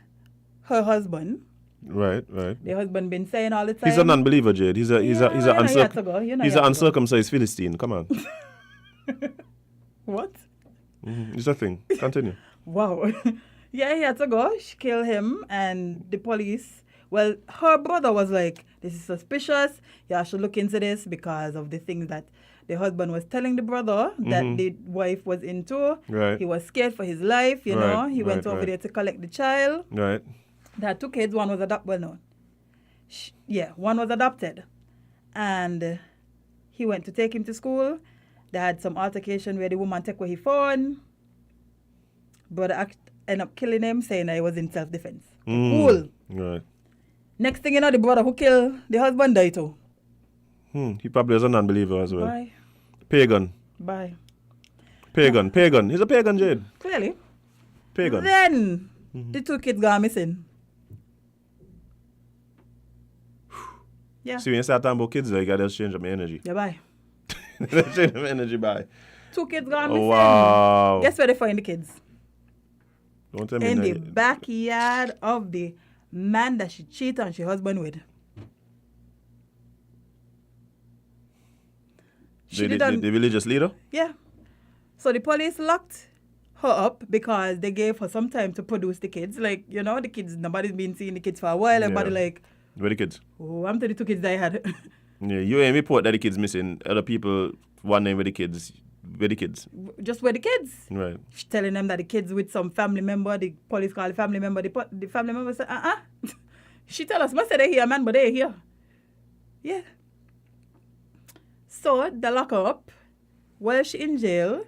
her husband. Right. The husband been saying all the time. He's a non-believer, Jade. He's an an uncircumcised Philistine. Come on. What? It's a thing. Continue. Wow. Yeah, he had to go. She killed him, and the police. Well, her brother was like, this is suspicious. You should look into this because of the things that the husband was telling the brother that the wife was into. Right. He was scared for his life, you know. He went over there to collect the child. Right. They had two kids. One was adopted. Well, no. One was adopted. And he went to take him to school. They had some altercation where the woman took away his phone. Brother ended up killing him, saying that he was in self-defense. Cool. Right. Next thing you know, the brother who killed the husband died too. He probably was a non-believer as well. Bye. Pagan. Bye. Pagan. He's a pagan, Jade. Clearly. Pagan. Then the two kids got missing. Yeah. See, when you start talking about kids, you gotta just change up my energy. Yeah, bye. Change my energy, bye. Two kids got missing. Wow. Guess where they find the kids? Don't tell me In the that. backyard of the man that she cheated on her husband with. The religious leader? Yeah. So the police locked her up because they gave her some time to produce the kids. Like, you know, the kids, nobody's been seeing the kids for a while. Everybody like, where the kids? oh, I'm 32 kids I had. Yeah, you ain't report that the kids missing. Other people wondering where the kids. Where the kids? Just where the kids. Right. She's telling them that the kids with some family member, the police call the family member, the family member said, She tell us, must say they here, man, but they here. Yeah. So they lock her up. While she in jail,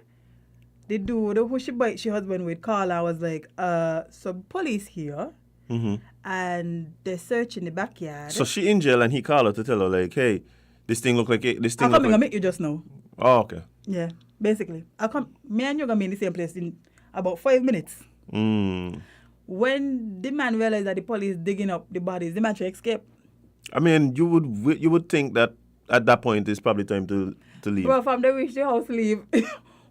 the dude who she bite she husband with call her was like, some police here. And they're searching the backyard. So she in jail and he called her to tell her like, hey, this thing look like it. This thing I'm look coming like... to meet you just now. Oh, okay. Yeah, basically. Me and you gonna be in the same place in about 5 minutes. When the man realized that the police digging up the bodies, the man tried to escape. I mean, you would think that at that point it's probably time to leave. Bro, from the reach the house leave.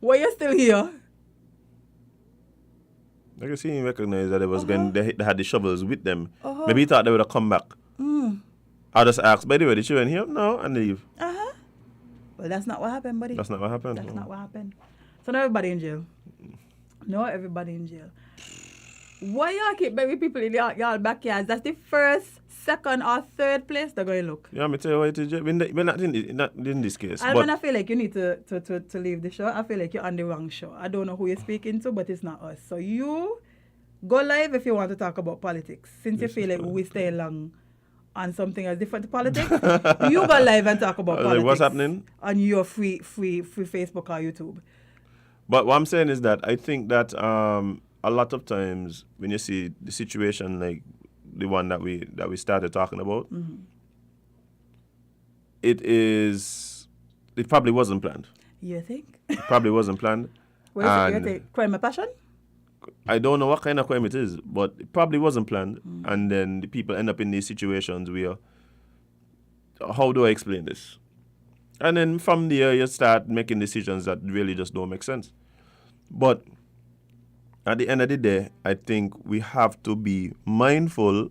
Why you still here? I can see him recognize that they had the shovels with them. Maybe he thought they would have come back. I just asked, by the way, did you in here? No, and leave. Well, that's not what happened, buddy. That's not what happened. That's not what happened. So now everybody in jail. No, everybody in jail. Why y'all keep baby people in y'all backyards? That's the first, second, or third place they're going to look. Yeah, me tell you why it is. We're not in this case. And when I feel like you need to leave the show, I feel like you're on the wrong show. I don't know who you're speaking to, but it's not us. So you go live if you want to talk about politics. Since you feel like we stay long on something as different to politics, you go live and talk about politics. What's happening? On your free Facebook or YouTube. But what I'm saying is that I think that a lot of times when you see the situation like the one that we started talking about, it probably wasn't planned. You think? It probably wasn't planned. What you think? Crime of passion? I don't know what kind of crime it is, but it probably wasn't planned. And then the people end up in these situations where, how do I explain this? And then from there, you start making decisions that really just don't make sense. But at the end of the day, I think we have to be mindful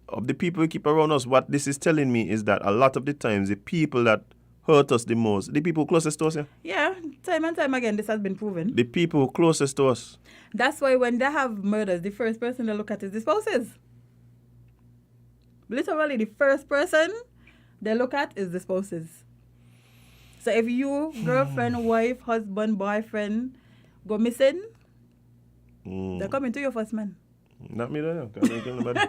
of the people we keep around us. What this is telling me is that a lot of the times, the people that hurt us the most, the people closest to us. Yeah, time and time again, this has been proven. The people closest to us. That's why when they have murders, the first person they look at is the spouses. Literally, the first person they look at is the spouses. So if you, girlfriend, wife, husband, boyfriend, go missing, they're coming to your first man. Not me, though. Can't kill nobody.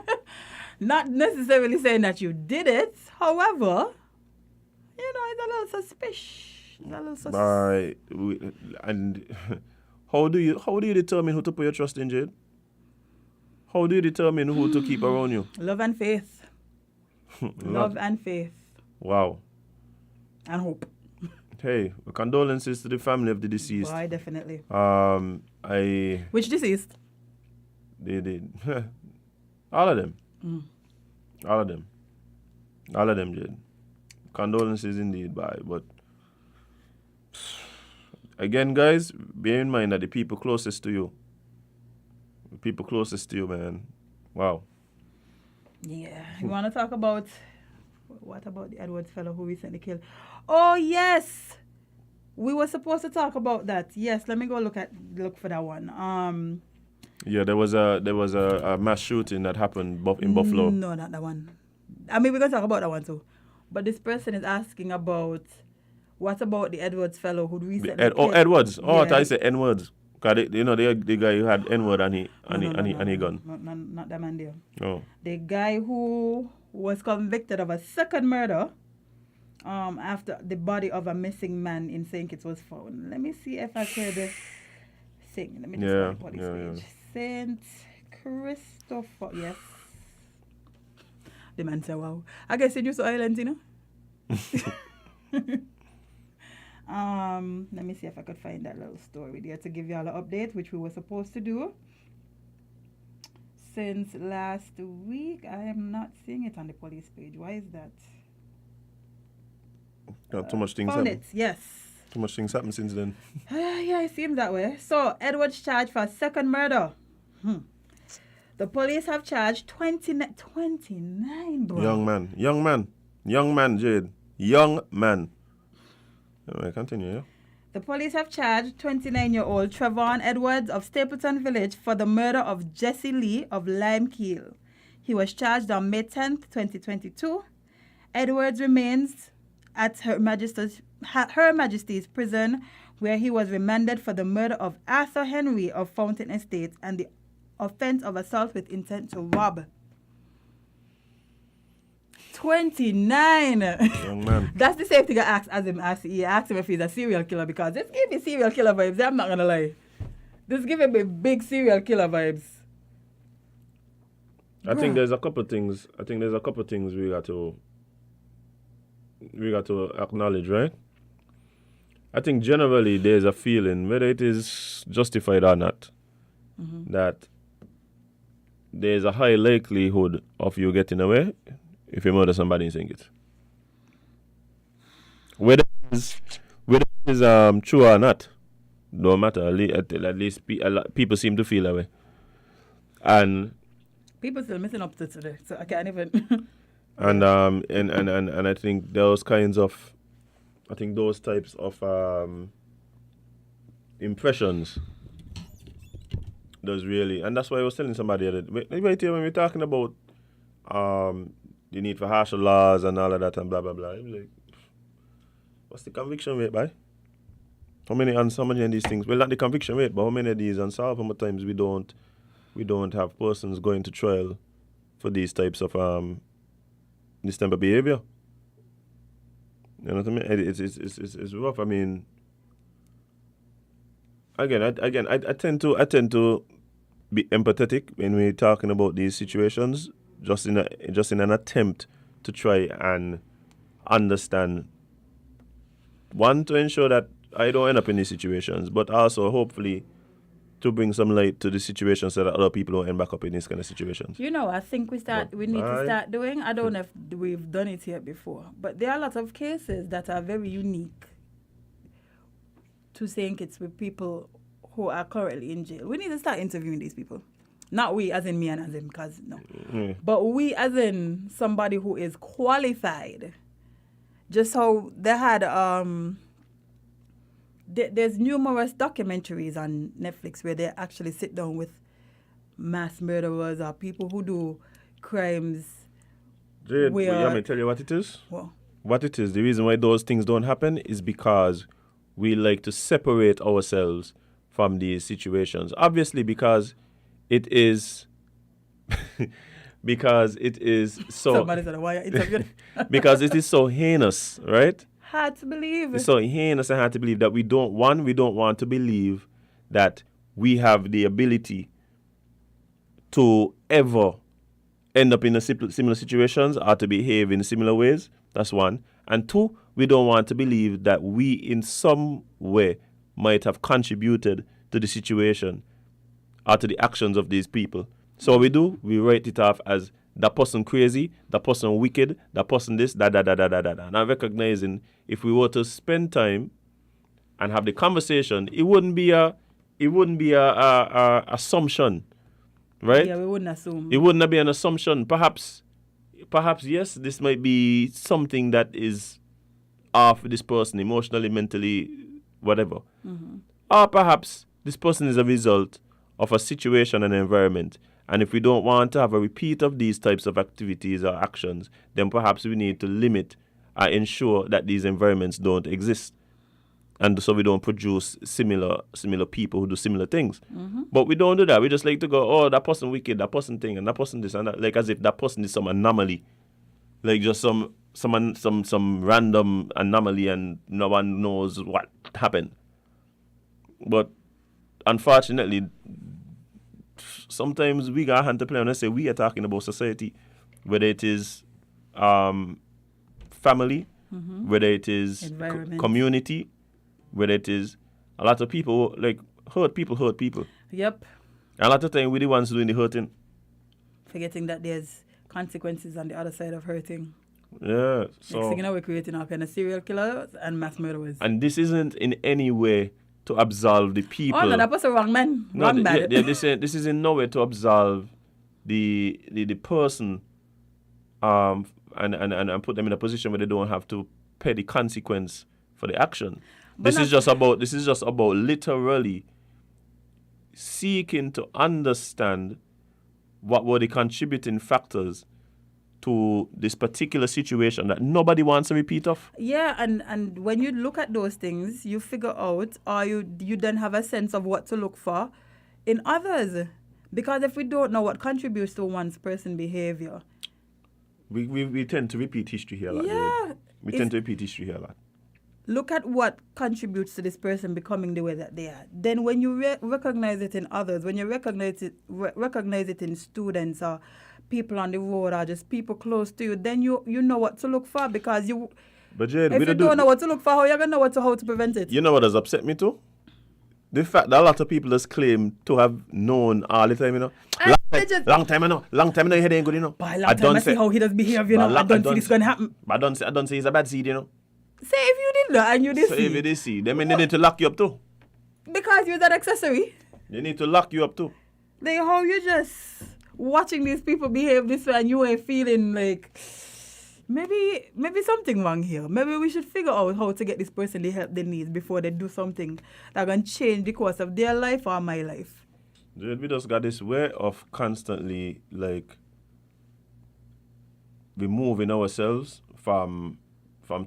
Not necessarily saying that you did it. However, you know, it's a little suspicious. And how do you determine who to put your trust in, Jade? How do you determine who to keep around you? Love and faith. Love and faith. Wow. And hope. Hey, condolences to the family of the deceased. Why, definitely. Which deceased? They did. All of them. All of them. All of them, Jade. Condolences indeed, bye. But again, guys, bear in mind that the people closest to you, man. Wow. Yeah. You want to talk about, what about the Edwards fellow who recently killed? Oh, yes. We were supposed to talk about that. Yes, let me go look for that one. Yeah, there was a mass shooting that happened in Buffalo. No, not that one. I mean, we're going to talk about that one too. But this person is asking about, what about the Edwards fellow who recently killed? Edwards. Oh, yeah. I thought you said N-words. Because the guy who had N-word and he gun. Not that man there. Oh. The guy who was convicted of a second murder after the body of a missing man in St. Kitts was found. Let me see if I could sing. Let me just find the police page. St. Christopher, yes. The man said, wow. I guess he used to islands, you know? Let me see if I could find that little story there to give you all an update, which we were supposed to do. Since last week, I am not seeing it on the police page. Why is that? Too much things Found happen. it, yes. Too much things happened since then. Yeah, it seems that way. So, Edwards charged for second murder. The police have charged 29, bro. Young man, Jade. Young man. Anyway, continue, yeah? The police have charged 29-year-old Trevon Edwards of Stapleton Village for the murder of Jesse Lee of Limekeel. He was charged on May 10th, 2022. Edwards remains at Her Majesty's prison, where he was remanded for the murder of Arthur Henry of Fountain Estates and the offense of assault with intent to rob. 29. Young man. That's the same thing I asked him if he's a serial killer, because this gave me serial killer vibes. I'm not going to lie. This giving me big serial killer vibes. I think there's a couple of things we got to acknowledge, right? I think generally there's a feeling, whether it is justified or not, that there's a high likelihood of you getting away if you murder somebody in St. Kitts. Whether it's true or not, don't matter. At least people seem to feel that way. And people still messing up to today, so I can't even. and I think those types of impressions does really, and that's why I was telling somebody that right here when we're talking about the need for harsher laws and all of that and blah blah blah. I'm like, what's the conviction rate, by? How many of these things? Well, not the conviction rate, but how many of these unsolved? How many times we don't have persons going to trial for these types of this type of behavior? You know what I mean? It's rough. I mean, again, I tend to be empathetic when we're talking about these situations, just in an attempt to try and understand. One, to ensure that I don't end up in these situations, but also hopefully to bring some light to the situation so that other people don't end back up in these kind of situations. You know, I think we need to start doing. I don't know if we've done it here before, but there are a lot of cases that are very unique to St. Kitts with people who are currently in jail. We need to start interviewing these people. Not we as in me and as in, because no. But we as in somebody who is qualified. Just how they had, there's numerous documentaries on Netflix where they actually sit down with mass murderers or people who do crimes. Jade, let me tell you what it is. What? What it is, the reason why those things don't happen is because we like to separate ourselves from these situations. Obviously, because it is so Somebody said, why are you interviewing? because it is so heinous, right? Hard to believe. It's so heinous and hard to believe that we don't want to believe that we have the ability to ever end up in a similar situations or to behave in similar ways. That's one. And two, we don't want to believe that we in some way might have contributed to the situation or to the actions of these people. So what we do, we write it off as that person crazy, that person wicked, that person this, that. Now recognizing if we were to spend time and have the conversation, it wouldn't be a assumption, right? Yeah, we wouldn't assume. It wouldn't be an assumption. Perhaps yes, this might be something that is off with this person emotionally, mentally, whatever. Mm-hmm. Or perhaps this person is a result of a situation and environment. And if we don't want to have a repeat of these types of activities or actions, then perhaps we need to limit or ensure that these environments don't exist. And so we don't produce similar people who do similar things. Mm-hmm. But we don't do that. We just like to go, oh, that person wicked, that person thing, and that person this and that, like as if that person is some anomaly. Like just some random anomaly and no one knows what happened. But unfortunately, sometimes we got a hand to play. When I say we are talking about society, whether it is family, whether it is community, whether it is a lot of people, like hurt people. Yep. And a lot of time we're the ones doing the hurting. Forgetting that there's consequences on the other side of hurting. Yeah. So next thing you know, we're creating all kind of serial killers and mass murderers. And this isn't in any way to absolve the people. Oh no, that was a wrong man. Wrong man. This is in no way to absolve the person and put them in a position where they don't have to pay the consequence for the action. This is just about literally seeking to understand what were the contributing factors to this particular situation that nobody wants a repeat of. Yeah, and when you look at those things, you figure out, or you then have a sense of what to look for in others. Because if we don't know what contributes to one's person behavior, we tend to repeat history here a lot. Yeah. We tend to repeat history here a lot. Look at what contributes to this person becoming the way that they are. Then when you recognize it in others, when you recognize it in students or people on the road or just people close to you, then you know what to look for, because But Jade, if you don't know what to look for, how are you going to know how to prevent it? You know what has upset me too? The fact that a lot of people just claim to have known all the time, you know. Long time, you know. Long time, you know, your head ain't good, you know. By long time, I see how he does behave, you know. I don't think it's going to happen. But I don't say he's a bad seed, you know. Say if you did that and you did So see. if you did see, they need to lock you up too. Because you're that accessory. They need to lock you up too. Like how you just watching these people behave this way and you ain't feeling like maybe something wrong here. Maybe we should figure out how to get this person the help they need before they do something that can change the course of their life or my life. We just got this way of constantly like removing ourselves from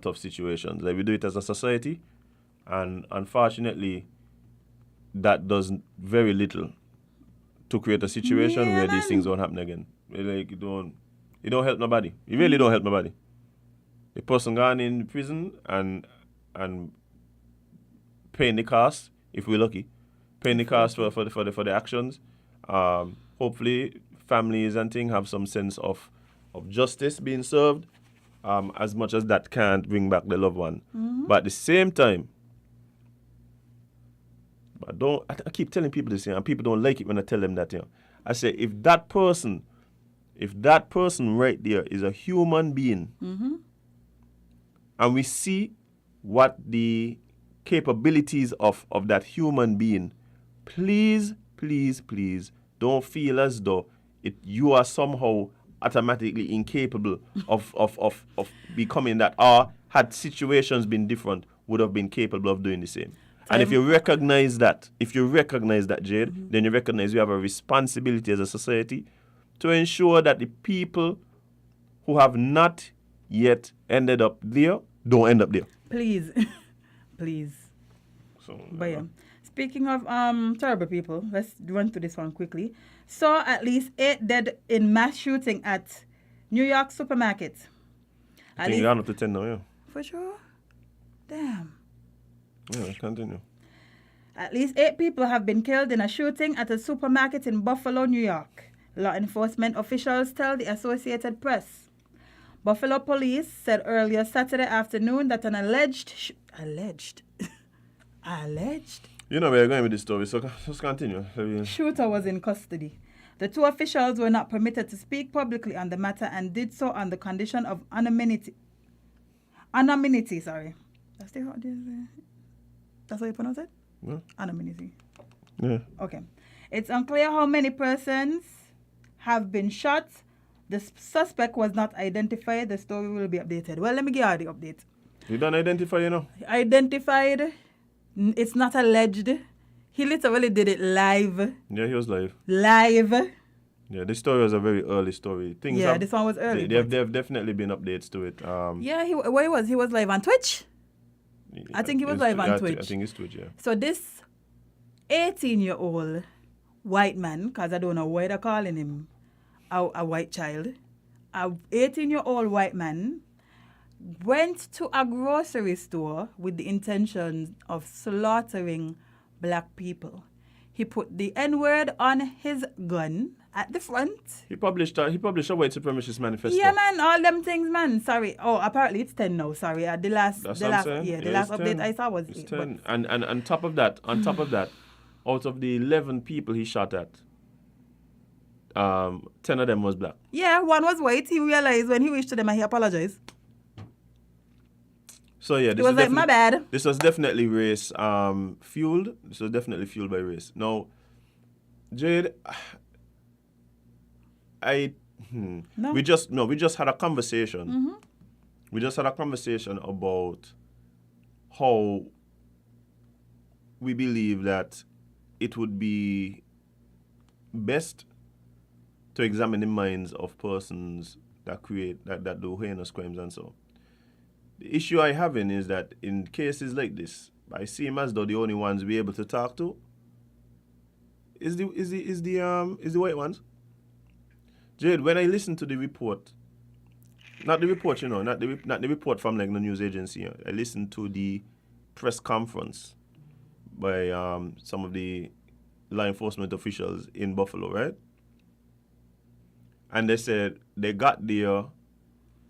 tough situations. Like we do it as a society, and unfortunately that does very little to create a situation where these things don't happen again. Like it don't help nobody. It really don't help nobody. The person gone in prison and paying the cost, if we're lucky, paying the cost for the actions. Hopefully families and things have some sense of justice being served, as much as that can't bring back the loved one. Mm-hmm. But at the same time, I keep telling people this, and people don't like it when I tell them that. I say, if that person right there is a human being, Mm-hmm. and we see what the capabilities of that human being, please don't feel as though you are somehow automatically incapable of becoming that, or had situations been different, would have been capable of doing the same. And if you recognize that, Jade, Mm-hmm. then you recognize we have a responsibility as a society to ensure that the people who have not yet ended up there don't end up there. Please. Please. So, But yeah. Speaking of terrible people, let's run through this one quickly. Saw at least 8 dead in mass shooting at New York supermarket. I think you're up to 10 now, yeah. For sure? Damn. Yeah, continue. At least 8 people have been killed in a shooting at a supermarket in Buffalo, New York. Law enforcement officials tell the Associated Press. Buffalo police said earlier Saturday afternoon that an alleged. You know where you're going with this story, so just continue. Shooter was in custody. The 2 officials were not permitted to speak publicly on the matter and did so on the condition of anonymity. Sorry. That's how you pronounce it? Yeah. Anonymity. Yeah. Okay. It's unclear how many persons have been shot. The suspect was not identified. The story will be updated. Well, let me give you the update. You don't identify, you know? Identified. It's not alleged. He literally did it live. Yeah, he was live. Live. Yeah, this story was a very early story. This one was early. There have definitely been updates to it. Yeah, he was live on Twitch. I think he was live on Twitch. I think it's Twitch, yeah. So this 18-year-old white man, because I don't know why they're calling him a white child, a 18-year-old white man went to a grocery store with the intention of slaughtering black people. He put the N-word on his gun at the front. He published a white supremacist manifesto. Yeah, man, all them things, man. Sorry. Oh, apparently it's 10 now. Sorry. The last update I saw was 8. 10. And on top of that, out of the 11 people he shot at, 10 of them was black. Yeah, one was white. He realized when he reached to them and he apologized. So yeah, was like, my bad. This was definitely race fueled. This was definitely fueled by race. Now, Jade, we just had a conversation. Mm-hmm. We just had a conversation about how we believe that it would be best to examine the minds of persons that do heinous crimes and so. The issue I have is that in cases like this, I see him as though the only ones we're able to talk to is the white ones. Jade, when I listen to the report, not the report, not the report from like the news agency, I listened to the press conference by some of the law enforcement officials in Buffalo, right? And they said they got there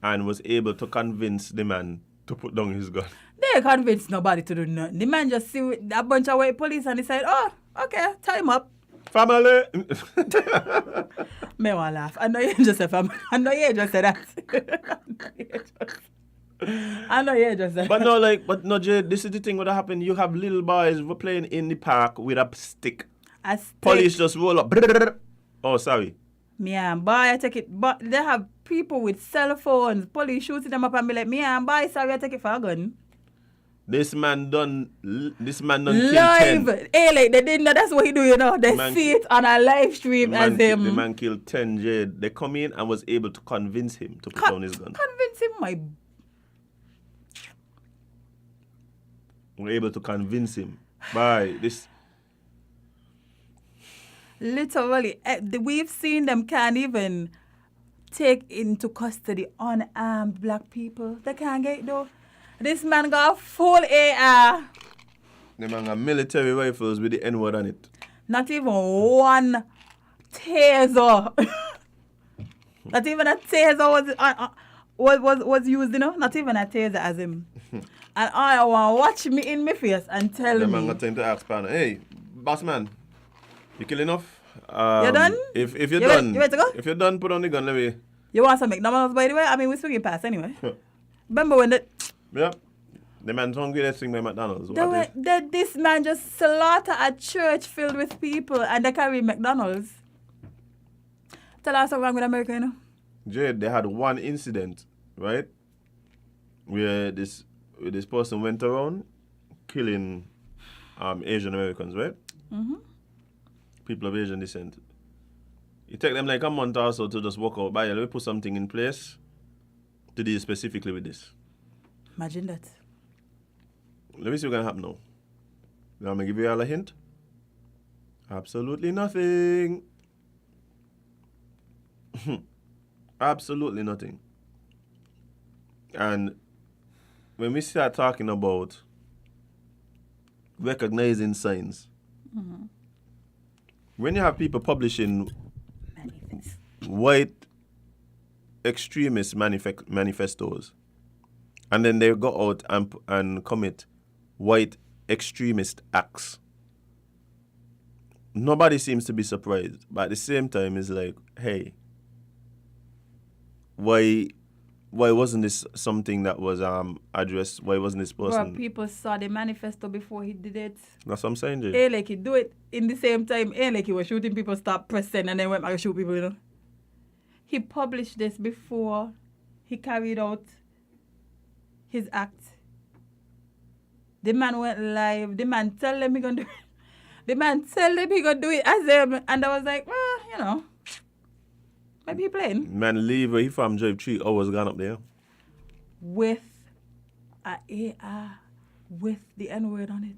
and was able to convince the man To put down his gun. They convinced nobody to do nothing. The man just see a bunch of white police and he said, oh, okay, time up. Family. Me want laugh. I know you just said family. I know you just said that. I know you just said But no, Jay, this is the thing what happened. You have little boys were playing in the park with a stick. a stick. Police just roll up. Oh, sorry. Me and boy, I take it. But they have people with cell phones. Police shooting them up and be like, me and boy, sorry, I take it for a gun. This man done kill Live. 10. Hey, like, they didn't know that's what he do, you know. They see it on a live stream as him. The man killed 10 Jade. They come in and was able to convince him to put down his gun. Convince him, my... We're able to convince him by this. Literally, we've seen them can't even take into custody unarmed black people. They can't get it though. This man got a full AR. The man got military rifles with the N-word on it. Not even one taser. Not even a taser was used, you know. Not even a taser as him. And I want to watch me in my face and tell The me. man got time to ask partner, hey, boss man, you kill enough? You done? If you're You done, ready to go? if you're done, put on the gun. Let me. You want some McDonald's, by the way? I mean, we're swinging past anyway. Remember when Yeah. The man's hungry. Let's swing by McDonald's. What if- this man just slaughter a church filled with people and they carry McDonald's? Tell us what's wrong with America, you know? Jade, they had one incident, right? Where this person went around killing Asian Americans, right? Mm-hmm. People of Asian descent. It take them like a month or so to just walk out. But let me put something in place to deal specifically with this. Imagine that. Let me see what's gonna happen now. I'm gonna give you all a hint. Absolutely nothing. Absolutely nothing. And when we start talking about recognizing signs, when you have people publishing white extremist manifestos, and then they go out and commit white extremist acts, nobody seems to be surprised. But at the same time, it's like, hey, why wasn't this something that was addressed? Why wasn't this person? Bro, people saw the manifesto before he did it. That's what I'm saying, Jay. Hey, like he do it in the same time. Hey, like he was shooting people, stop pressing, and then went back to shoot people, you know. He published this before he carried out his act. The man went live. The man tell them he gonna do it. The man tell them he gonna do it as them. And I was like, well, you know, maybe he playing. Man, leave where he from, drive 3 hours gone up there. With a AR, with the N-word on it.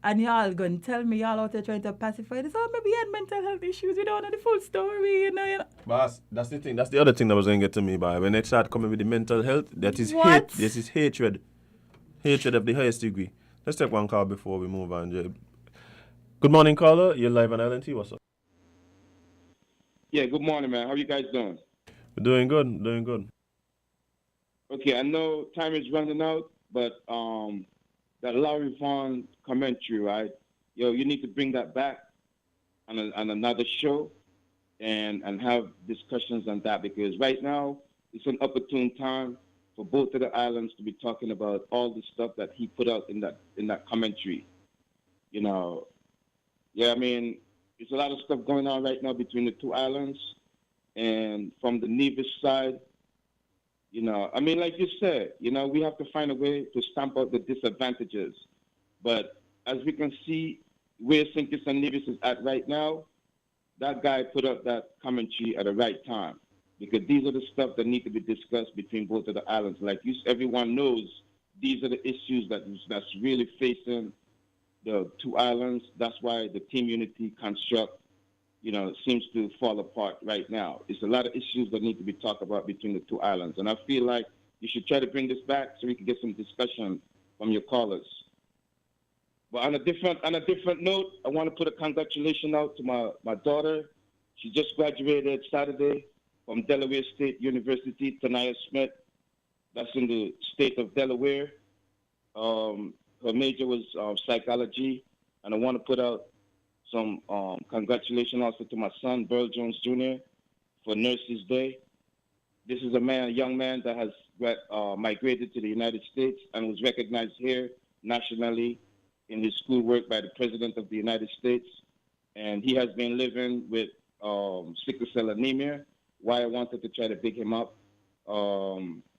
And y'all gonna tell me y'all out there trying to pacify this. Oh, maybe he had mental health issues. You don't know the full story, you know. But that's the thing. That's the other thing that was going to get to me, by when they start coming with the mental health, that is What? hate. This is hatred. Hatred of the highest degree. Let's take one call before we move on, Jay. Good morning, caller. You're live on LNT. What's up? Yeah, good morning, man. How you guys doing? We're doing good. Doing good. Okay, I know time is running out, but that Larry Vaughn commentary, right? Yo, you need to bring that back on another show and have discussions on that, because right now it's an opportune time for both of the islands to be talking about all the stuff that he put out in that commentary. You know, yeah, I mean, there's a lot of stuff going on right now between the two islands, and from the Nevis side, you know, I mean, like you said, you know, we have to find a way to stamp out the disadvantages. But as we can see where St. Kitts and Nevis is at right now, that guy put up that commentary at the right time, because these are the stuff that need to be discussed between both of the islands. Like everyone knows, these are the issues that's really facing the two islands. That's why the team unity construct, you know, seems to fall apart right now. It's a lot of issues that need to be talked about between the two islands. And I feel like you should try to bring this back so we can get some discussion from your callers. But on a different note, I want to put a congratulations out to my daughter. She just graduated Saturday from Delaware State University, Tanaya Smith. That's in the state of Delaware. Her major was psychology, and I want to put out some congratulations also to my son, Burl Jones Jr., for Nurses Day. This is a young man that has migrated to the United States and was recognized here nationally in his schoolwork by the President of the United States. And he has been living with sickle cell anemia. Why I wanted to try to big him up.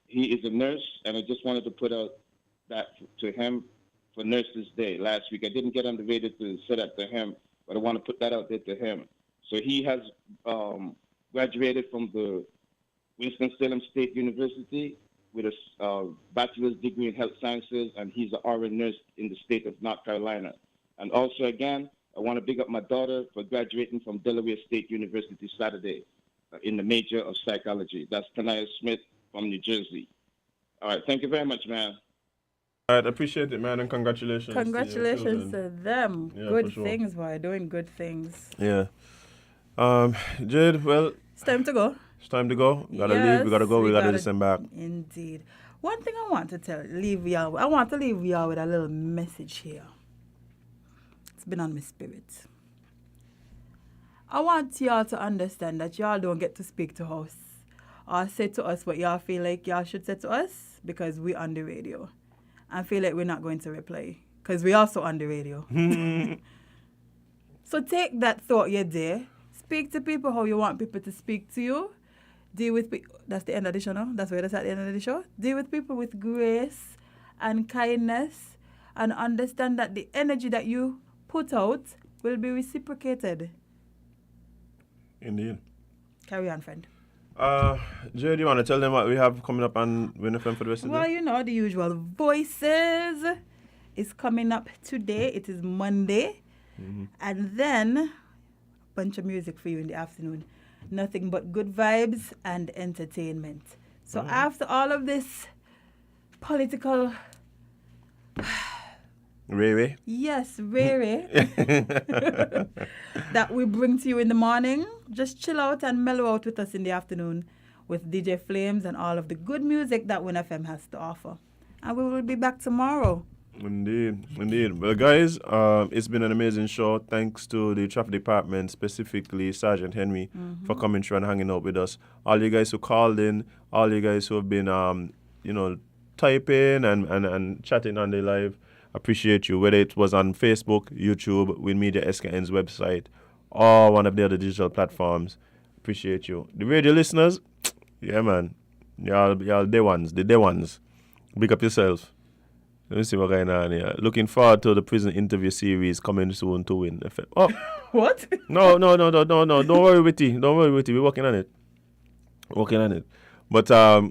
He is a nurse, and I just wanted to put out that to him for Nurses Day last week. I didn't get on the radio to say that to him, but I want to put that out there to him. So he has graduated from the Winston-Salem State University with a bachelor's degree in health sciences, and he's an RN nurse in the state of North Carolina. And also, again, I want to big up my daughter for graduating from Delaware State University Saturday in the major of psychology. That's Tanaya Smith from New Jersey. All right, thank you very much, man. All right, appreciate it, man, and congratulations. Congratulations to them. Yeah, good for sure. things, boy. Doing good things. Yeah. Jade, well, It's time to go. it's time to go. Gotta leave. Yes, We gotta go. We gotta listen back. Indeed. One thing I want to leave y'all with a little message here. It's been on my spirit. I want y'all to understand that y'all don't get to speak to us or say to us what y'all feel like y'all should say to us because we're on the radio. And feel like we're not going to reply because we're also on the radio. So take that thought you're there. Speak to people how you want people to speak to you. Deal with people. That's the end of the show, no? That's where that's at the end of the show. Deal with people with grace and kindness and understand that the energy that you put out will be reciprocated. Indeed. Carry on, friend. Jade, you want to tell them what we have coming up on Win FM for the rest of the Well, day? you know, the usual Voices is coming up today. It is Monday. And then a bunch of music for you in the afternoon. Nothing but good vibes and entertainment. So after all of this political... Ray. Yes, really. that we bring to you in the morning. Just chill out and mellow out with us in the afternoon with DJ Flames and all of the good music that Win FM has to offer. And we will be back tomorrow. Indeed. Well, guys, it's been an amazing show. Thanks to the traffic department, specifically Sergeant Henry, for coming through and hanging out with us. All you guys who called in, all you guys who have been, typing and chatting on the live. Appreciate you, whether it was on Facebook, YouTube, Win Media SKN's website, or one of the other digital platforms. Appreciate you. The radio listeners, yeah, man. Y'all the day ones. Big up yourself. Let me see what's going on here. Looking forward to the prison interview series coming soon to Win FM. Oh. What? No. Don't worry with it. We're working on it. But,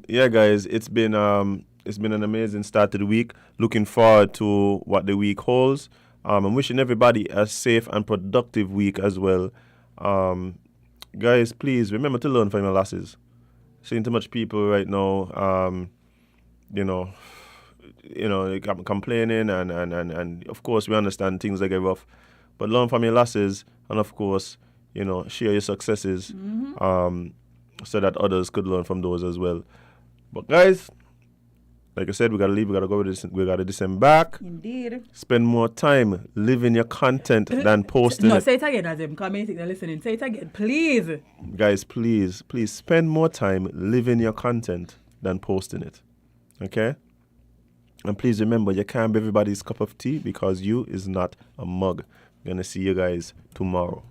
yeah, guys, it's been an amazing start to the week. Looking forward to what the week holds. I'm wishing everybody a safe and productive week as well. Guys, please remember to learn from your losses. Seeing too much people right now, complaining and of course we understand things that get rough. But learn from your losses and of course, share your successes so that others could learn from those as well. But guys, like I said, we gotta leave. We gotta go. We gotta descend back. Indeed. Spend more time living your content than posting No, it. say it again, Azim. Come in, they're listening. Say it again, please. Guys, please spend more time living your content than posting it. Okay? And please remember, you can't be everybody's cup of tea because you is not a mug. Gonna see you guys tomorrow.